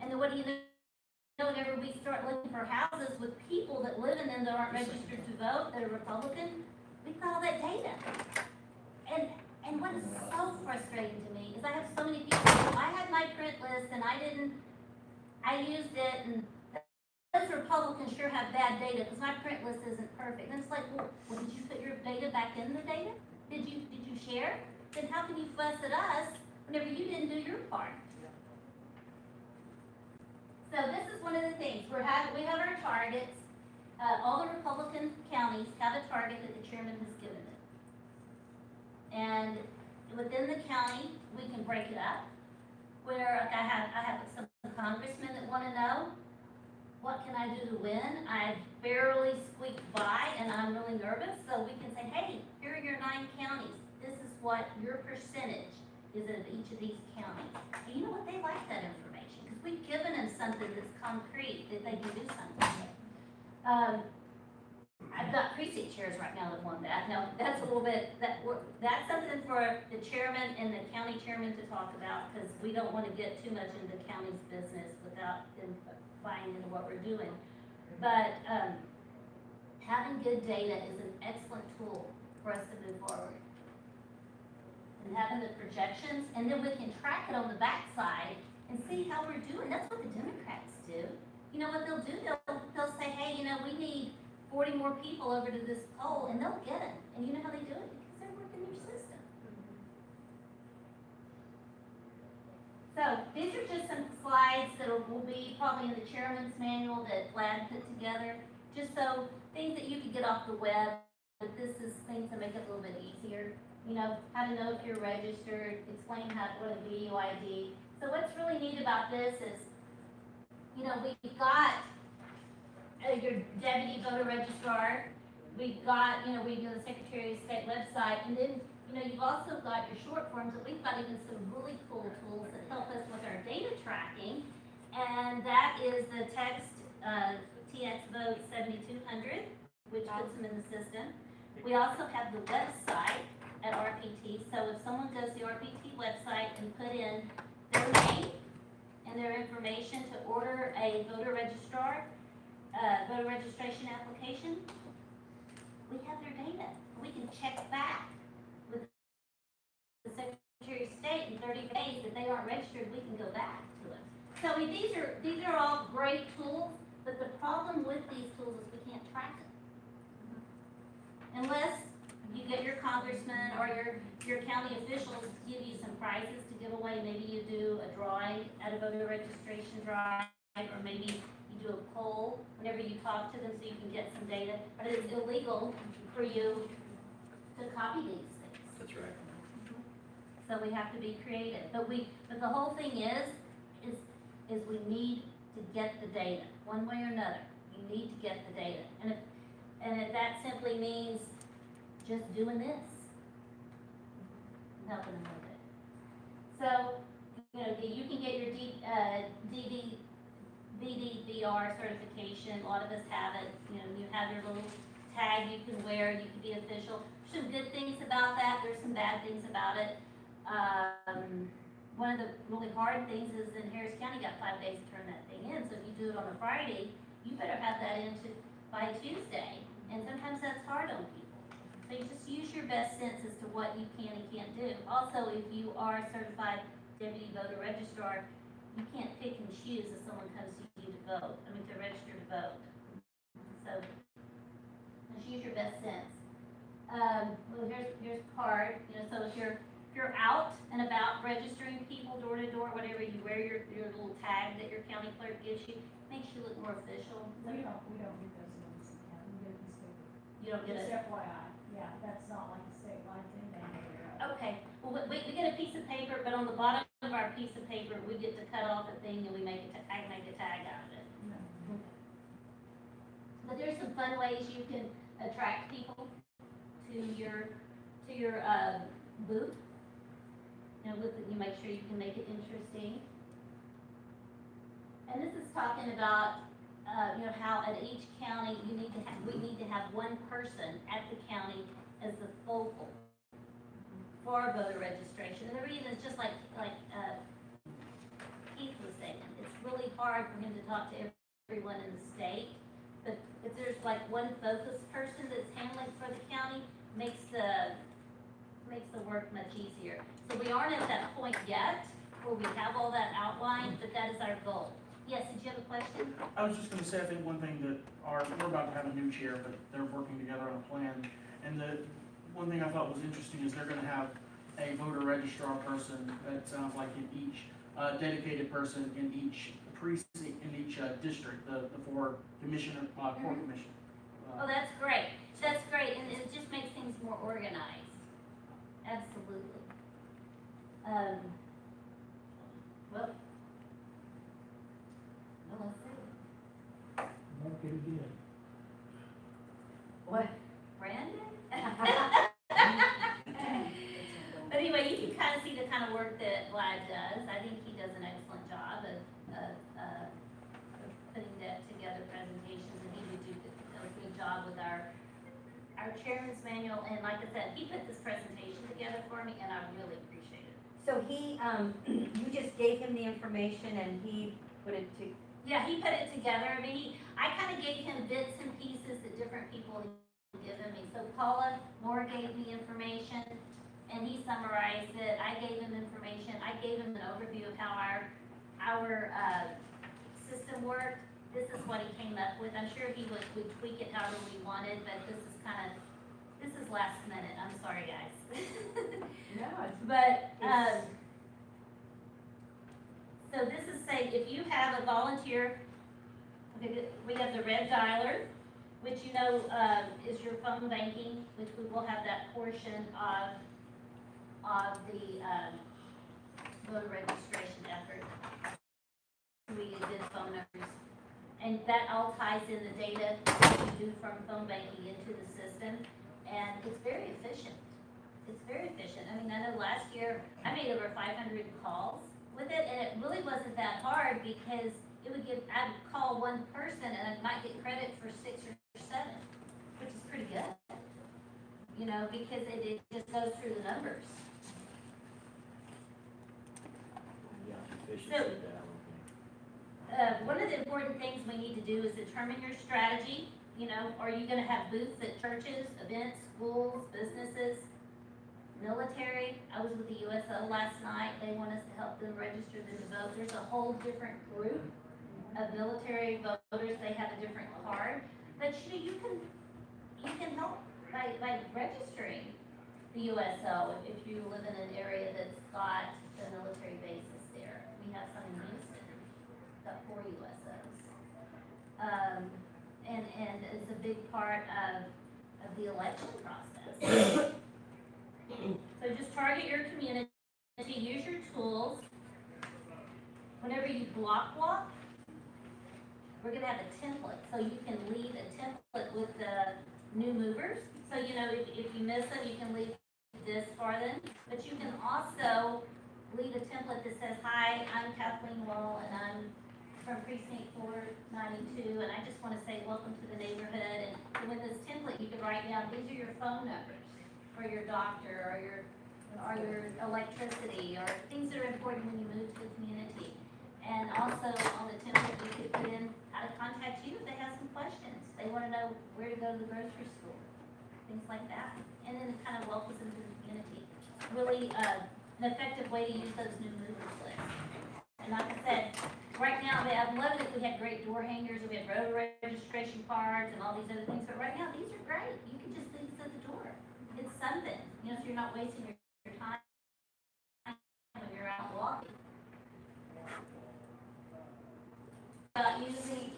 and then what do you know, whenever we start looking for houses with people that live in them that aren't registered to vote, that are Republican, we've got all that data. And what is so frustrating to me is I have so many people, I had my print list and I used it, and those Republicans sure have bad data because my print list isn't perfect. And it's like, well, did you put your data back in the data? Did you share? Then how can you fuss at us whenever you didn't do your part? So this is one of the things, we have our targets. All the Republican counties have a target that the chairman has given them. And within the county, we can break it up. Where I have some congressmen that want to know, what can I do to win? I barely squeaked by and I'm really nervous. So we can say, hey, here are your 9 counties. This is what your percentage is of each of these counties. And you know what, they like that information, because we've given them something that's concrete, that they can do something with. I've got precinct chairs right now that want that. No, that's a little bit, that's something for the chairman and the county chairman to talk about, because we don't want to get too much into the county's business without them buying into what we're doing. But, having good data is an excellent tool for us to move forward. And having the projections, and then we can track it on the backside and see how we're doing. That's what the Democrats do. You know what they'll do? They'll say, hey, you know, we need 40 more people over to this poll, and they'll get it. And you know how they do it? Because they're working your system. So these are just some slides that will be probably in the chairman's manual that Vlad put together, just so things that you could get off the web, but this is things to make it a little bit easier. You know, how to know if you're registered, explain what a VUID. So what's really neat about this is, you know, we've got your deputy voter registrar, we've got, you know, we do the Secretary of State website, and then, you know, you've also got your short forms, and we've got even some really cool tools that help us with our data tracking, and that is the text, TX Vote 7200, which puts them in the system. We also have the website at RPT, so if someone goes to the RPT website and put in their name and their information to order a voter registration application, we have their data. We can check back with the Secretary of State in 30 days. If they aren't registered, we can go back to it. So I mean, these are all great tools, but the problem with these tools is we can't track it. Unless you get your congressman or your county officials to give you some prizes to give away. Maybe you do a drawing at a voter registration drive, or maybe you do a poll whenever you talk to them so you can get some data. But it's illegal for you to copy these things. That's right. So we have to be creative. But the whole thing is we need to get the data, one way or another. You need to get the data. And if that simply means just doing this, helping them with it. So, you know, you can get your VDVR certification. A lot of us have it. You know, you have your little tag you can wear. You can be official. There's some good things about that. There's some bad things about it. One of the really hard things is in Harris County, got 5 days to turn that thing in. So if you do it on a Friday, you better have that in by Tuesday. And sometimes that's hard on people. So you just use your best sense as to what you can and can't do. Also, if you are a certified deputy voter registrar, you can't pick and choose if someone comes to you to vote, to register to vote. So just use your best sense. Well, here's card. You know, so if you're out and about registering people door to door, whatever, you wear your little tag that your county clerk gives you, makes you look more official. We don't get those notices in county, we get a piece of paper. You don't get Just it. FYI, yeah, that's not like a statewide thing, they have it. Okay, well, we get a piece of paper, but on the bottom of our piece of paper, we get to cut off a thing and we make I make a tag out of it. But there's some fun ways you can attract people to your booth. You know, you make sure you can make it interesting. And this is talking about, you know, how at each county we need to have one person at the county as the focal for voter registration. And the reason is just like Keith was saying, it's really hard for him to talk to everyone in the state. But if there's like one focus person that's handling for the county, makes the work much easier. So we aren't at that point yet where we have all that outlined, but that is our goal. Yes, did you have a question? I was just gonna say, I think one thing that we're about to have a new chair, but they're working together on a plan. And the one thing I thought was interesting is they're gonna have a voter registrar person, that sounds like in each, dedicated person in each precinct, in each district, the four commissioner, court commission. Oh, that's great. That's great, and it just makes things more organized. Absolutely. Well, let's see. Mark it again. What, Brandon? But anyway, you can kind of see the kind of work Brad does. I think he does an excellent job of putting that together presentations, and he would do a good job with our chairman's manual, and like I said, he put this presentation together for me, and I really appreciate it. So he, you just gave him the information and he put it to, Yeah, he put it together. I mean, I kind of gave him bits and pieces that different people had given me. So Paula Moore gave me information, and he summarized it. I gave him information. I gave him an overview of how our system worked. This is what he came up with. I'm sure he would tweak it however we wanted, but this is last minute. I'm sorry, guys. no, it's. But, so this is saying, if you have a volunteer, okay, we have the red dialer, which you know, is your phone banking, which we will have that portion of the, voter registration effort. We did phone numbers, and that all ties in the data that you do from phone banking into the system, and it's very efficient. It's very efficient. I mean, I know last year I made over 500 calls with it, and it really wasn't that hard because it would I'd call one person and I might get credit for 6 or 7, which is pretty good. You know, because it just goes through the numbers. Efficiency So- down. One of the important things we need to do is determine your strategy. You know, are you gonna have booths at churches, events, schools, businesses, military? I was with the USO last night. They want us to help them register them to vote. There's a whole different group of military voters. They have a different card. But you can help by registering the USO if you live in an area that's got a military basis there. We have some in Houston, got 4 USOs. And it's a big part of the election process. So just target your community, use your tools. Whenever you block walk, we're gonna have a template, so you can leave a template with the new movers. So, you know, if you miss them, you can leave this for them, but you can also leave a template that says, hi, I'm Kathleen Wall, and I'm from precinct 492, and I just wanna say welcome to the neighborhood, and with this template, you can write down, these are your phone numbers for your doctor, or your electricity, or things that are important when you move to the community. And also on the template, you could put in how to contact you if they have some questions. They wanna know where to go to the grocery store, things like that. And then it kind of welcomes them to the community. Really, an effective way to use those new movers lists. And like I said, right now, I'm loving it. We had great door hangers, and we had voter registration cards and all these other things, but right now, these are great. You can just leave this at the door. It's something, you know, so you're not wasting your time when you're out walking. Using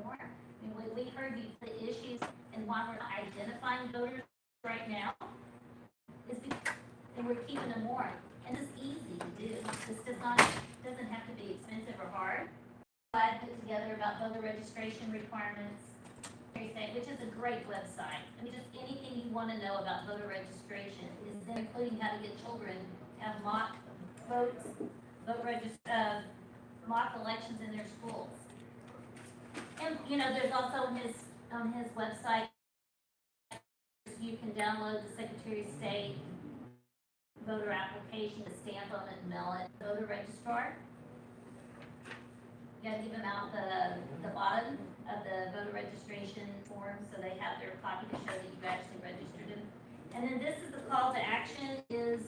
more. I mean, we heard the issues, and why we're not identifying voters right now is because, and we're keeping them warm. And it's easy to do. This doesn't have to be expensive or hard. I put together about voter registration requirements, which is a great website. I mean, just anything you want to know about voter registration is there, including how to get children to have mock votes, mock elections in their schools. And, you know, there's also on his website, you can download the Secretary of State voter application, to stamp on it and mail it. Voter registrar. You gotta give them out the bottom of the voter registration form, so they have their copy to show that you've actually registered them. And then this is the call to action is,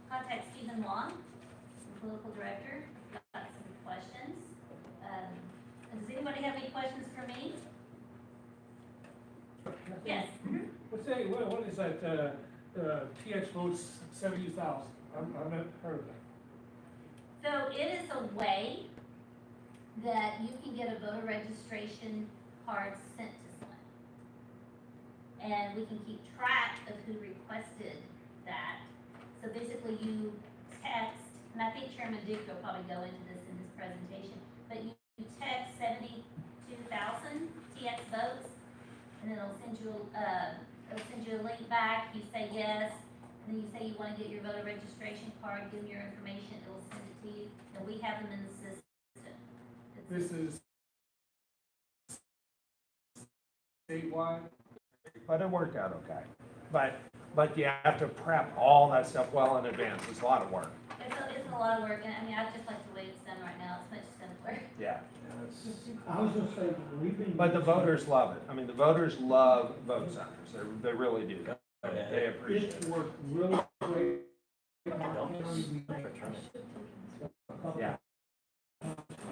contact Stephen Long, the political director. Got some questions. Does anybody have any questions for me? Yes. What is that, TX votes 70,000? I've never heard of that. So it is a way that you can get a voter registration card sent to someone. And we can keep track of who requested that. So basically you text, and I think Chairman Duke will probably go into this in his presentation, but you text 72,000 TX votes, and then it'll send you a link back, you say yes, and then you say you wanna get your voter registration card, give them your information, it will send it to you, and we have them in the system. This is statewide. But it worked out okay. But you have to prep all that stuff well in advance. It's a lot of work. It's a lot of work, and I mean, I just like the way it's done right now, it's much simpler. Yeah. I was gonna say, we've been. But the voters love it. I mean, the voters love vote centers. They really do. They appreciate It's it. worked really great. Yeah.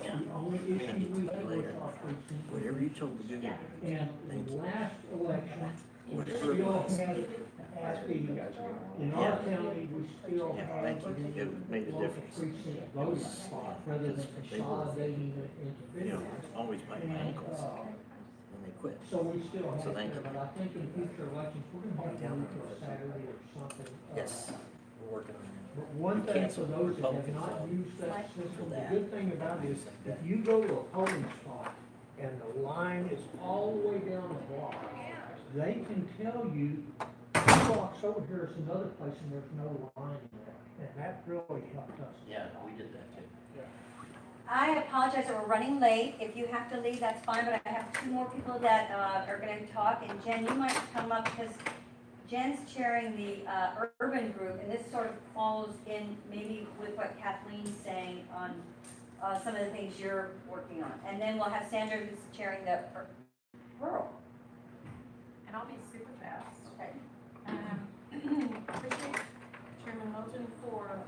The only issue we had was our precinct. Whatever you told the good. And the last election, we still had, in our county, we still have. It made a difference. Precinct voting, rather than consolidating it into You know, videos. always bite my ankles when they quit. So we still have, So thank you. but I think in future elections, we're gonna have to move to a Saturday or something. Yes, we're working on But one thing for those that have not used that system, the good thing about it is, if you go to a polling spot and the line is all the way down the block, they can tell you, 2 blocks over here is another place and there's no line in there. And that really helped us. it. Yeah, we did that too. I apologize that we're running late. If you have to leave, that's fine, but I have 2 more people that are gonna talk, and Jen, you might come up because Jen's chairing the urban group, and this sort of falls in maybe with what Kathleen's saying on some of the things you're working on. And then we'll have Sandra who's chairing the rural. And I'll be super fast. Okay. Appreciate Chairman Moulton for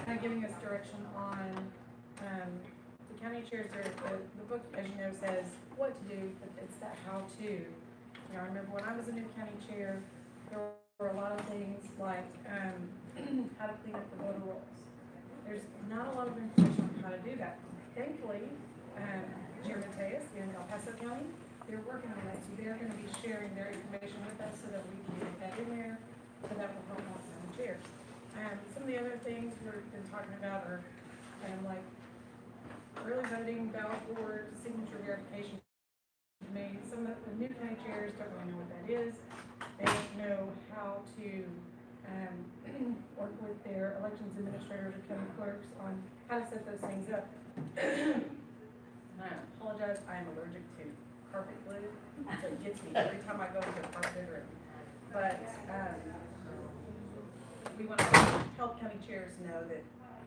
kind of giving us direction on, the county chairs are, the book, as you know, says what to do, but it's that how to. You know, I remember when I was a new county chair, there were a lot of things like, how to clean up the voter rolls. There's not a lot of information on how to do that. Thankfully, Chair Mateus in El Paso County, they're working on that, so they're gonna be sharing their information with us so that we can get that in there, so that will help out the chairs. Some of the other things we've been talking about are like early voting, ballot board, signature verification. Made some of the new county chairs don't really know what that is. They don't know how to work with their elections administrators or county clerks on how to set those things up. And I apologize, I am allergic to carpet glue, so it gets me every time I go into a carpet room. But we want to help county chairs know that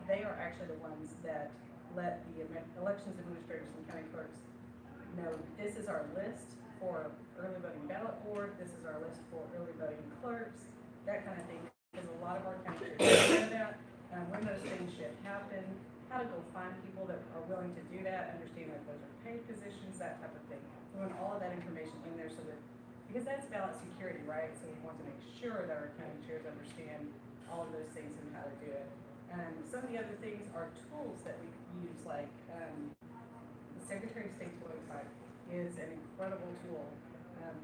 they are actually the ones that let the elections administrators and county clerks know this is our list for early voting ballot board, this is our list for early voting clerks, that kind of thing. Because a lot of our county chairs don't know that, when those things should happen, how to go find people that are willing to do that, understand that those are paid positions, that type of thing. We want all of that information in there so that, because that's ballot security, right? So we want to make sure that our county chairs understand all of those things and how to do it. Some of the other things are tools that we use, like the Secretary of State's website is an incredible tool.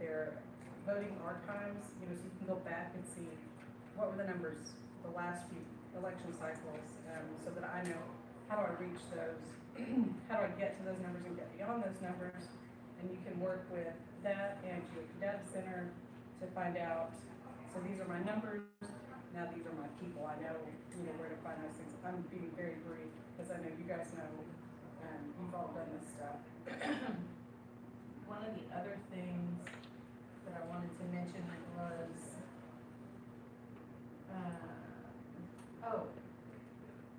Their voting archives, you know, so you can go back and see what were the numbers the last few election cycles, so that I know how do I reach those, how do I get to those numbers and get beyond those numbers. And you can work with that and your data center to find out, so these are my numbers, now these are my people, I know, you know, where to find those things. I'm being very brief, because I know you guys know, you've all done this stuff. One of the other things that I wanted to mention was,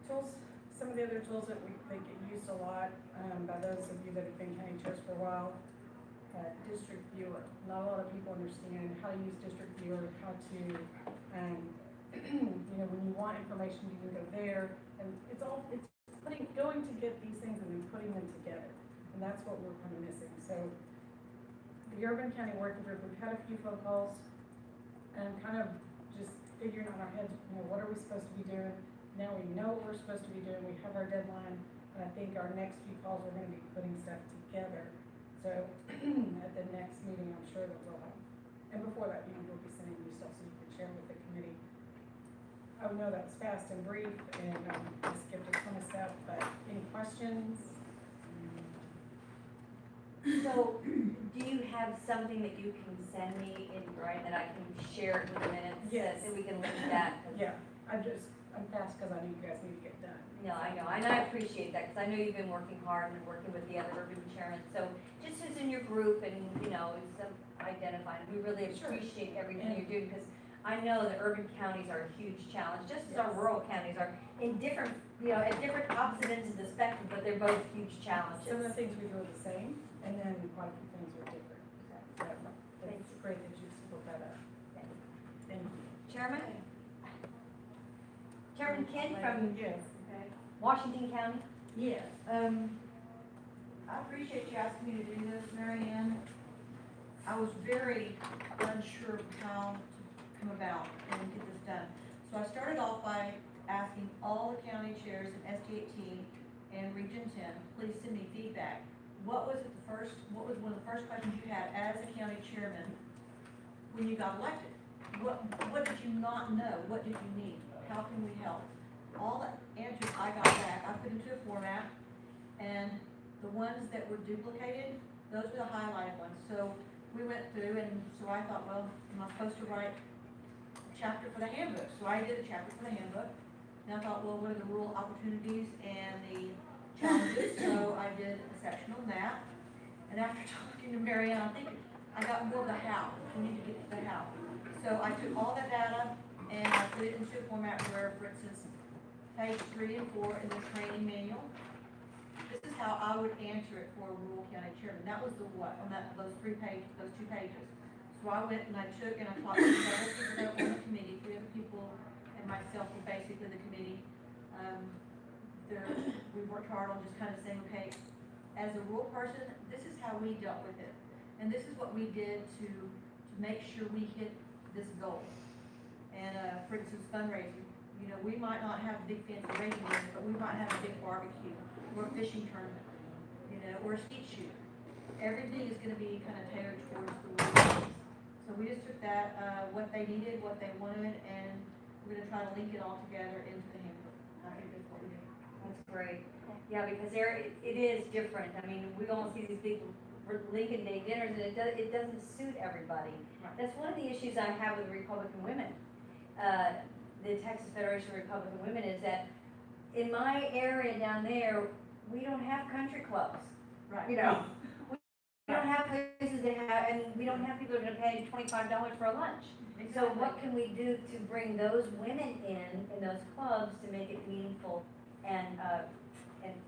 tools, some of the other tools that that get used a lot, by those of you that have been county chairs for a while. District viewer, not a lot of people understand how to use district viewer, how to, you know, when you want information, you can go there, and it's going to get these things and then putting them together, and that's what we're kind of missing. So, the Urban County Working Group, we've had a few phone calls, and kind of just figuring out in our heads, you know, what are we supposed to be doing? Now we know what we're supposed to be doing, we have our deadline, and I think our next few calls, we're gonna be putting stuff together. So, at the next meeting, I'm sure that we'll have, and before that meeting, we'll be sending you stuff so you can share with the committee. I know that was fast and brief, and I skipped a ton of stuff, but any questions? So, do you have something that you can send me in writing that I can share it with the minutes? Yes. So we can look at that? Yeah, I'm fast because I know you guys need to get done. No, I know, and I appreciate that, because I know you've been working hard and working with the other urban chairmen, so just who's in your group and, identifying, we really Sure. appreciate everything you're doing, because I know the urban counties are a huge challenge, just as our rural counties are, in different, at different opposite ends of the spectrum, but they're both huge challenges. Some of the things we do are the same, and then quite a few things are different. So, it's great that you split that up. Thank you. Chairman? Chairman Kent from Yes. Washington County? Yes, I appreciate you asking me to do this, Mary Ann. I was very unsure of how to come about and get this done. So I started off by asking all the county chairs in ST18 and Region 10, please send me feedback. What was one of the first questions you had as a county chairman when you got elected? What did you not know? What did you need? How can we help? All the answers I got back, I put into a format, and the ones that were duplicated, those were the highlighted ones. So we went through, and so I thought, well, am I supposed to write a chapter for the handbook? So I did a chapter for the handbook. And I thought, well, what are the rural opportunities and the challenges? So I did a section on that. And after talking to Mary Ann, I think I got more of the how. We need to get to the how. So I took all that data and I put it into a format where, for instance, page 3 and 4 in the training manual. This is how I would answer it for a rural county chairman. That was the what on those 2 pages. So I went and I took and I talked to several people that were on the committee, 3 other people and myself were basically the committee. We worked hard on just kind of saying, okay, as a rural person, this is how we dealt with it. And this is what we did to make sure we hit this goal. And for instance, fundraising, we might not have big fancy raising rooms, but we might have a big barbecue or a fishing tournament, or a skeet shoot. Everything is gonna be kind of tailored towards the rural. So we just took that, what they needed, what they wanted, and we're gonna try to link it all together into the handbook. I think that's what we do. That's great. Yeah, because it is different. I mean, we almost see these big Lincoln Day dinners, and it doesn't suit everybody. Right. That's one of the issues I have with Republican women. The Texas Federation of Republican Women is that in my area down there, we don't have country clubs. Right. We don't have places to have, and we don't have people who are gonna pay $25 for a lunch. So what can we do to bring those women in those clubs to make it meaningful and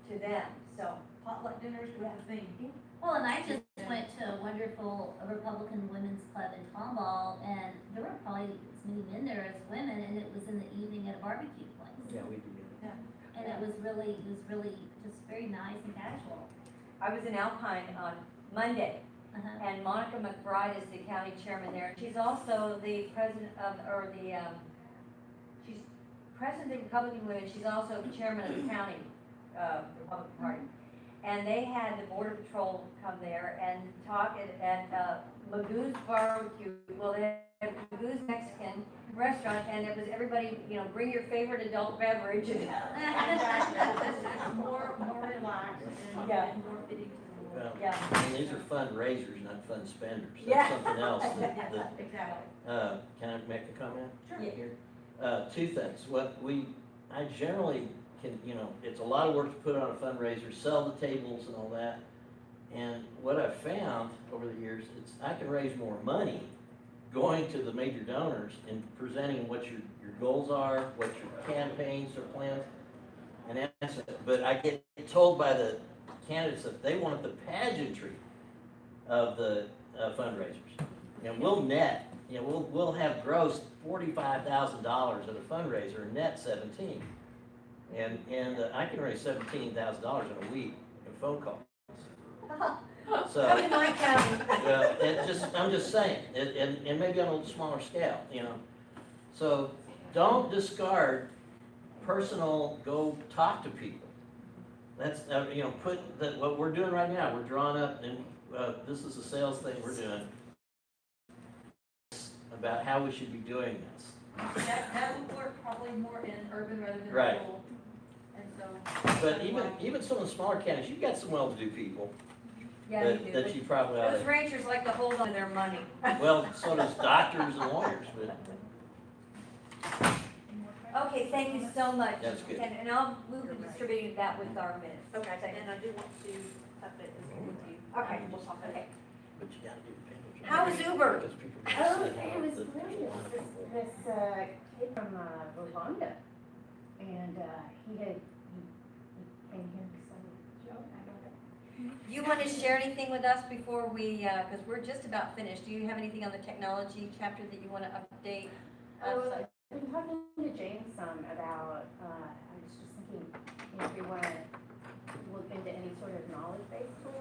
to them? So Potluck dinners with the theme. Well, and I just went to a wonderful Republican Women's Club in Tomball, and there were probably as many men there as women, and it was in the evening at a barbecue place. Yeah, we do. And it was really just very nice and casual. I was in Alpine on Monday, Uh-huh. and Monica McBride is the county chairman there. She's also the president of, she's president of the Republican Women. She's also chairman of the county Republican Party. And they had the Border Patrol come there and talk at Magoo's Barbecue. Well, they had Magoo's Mexican restaurant, and it was everybody, bring your favorite adult beverage. Exactly. More relaxed and Yeah. more fitting to the Well, world. Yeah. I mean, these are fundraisers, not fun spenders. Yeah. That's something else that, Exactly. can I make a comment? Sure. Yeah. Here? 2 things. I generally can, it's a lot of work to put on a fundraiser, sell the tables and all that. And what I've found over the years, I can raise more money going to the major donors and presenting what your goals are, what your campaigns or plans. And that's it. But I get told by the candidates that they want the pageantry of the fundraisers. And we'll net, we'll have grossed $45,000 at a fundraiser and net 17. And I can raise $17,000 in a week in phone calls. So, Come to my county. well, I'm just saying, and maybe on a little smaller scale, So don't discard go talk to people. That's, what we're doing right now, we're drawing up, and this is a sales thing we're doing about how we should be doing this. That would work probably more in urban rather than Right. rural. And so. But even some of the smaller counties, you've got some well-to-do people, Yeah, you do. that you probably ought Those to. ranchers like to hold on to their money. Well, so does doctors and lawyers, but Okay, thank you so much. That's good. And I'll move to distributing that with our minutes. Okay, and I do want to update this with you. Okay, We'll talk about okay. it. but you gotta do the paper. How was Uber? Because people Oh, just say, it was the- great. It was this kid from Rwanda, and he came here because of Joe. Do you want to share anything with us before we, because we're just about finished. Do you have anything on the technology chapter that you want to update? us? I've been talking to James some about, I was just thinking, if we want to look into any sort of knowledge-based tool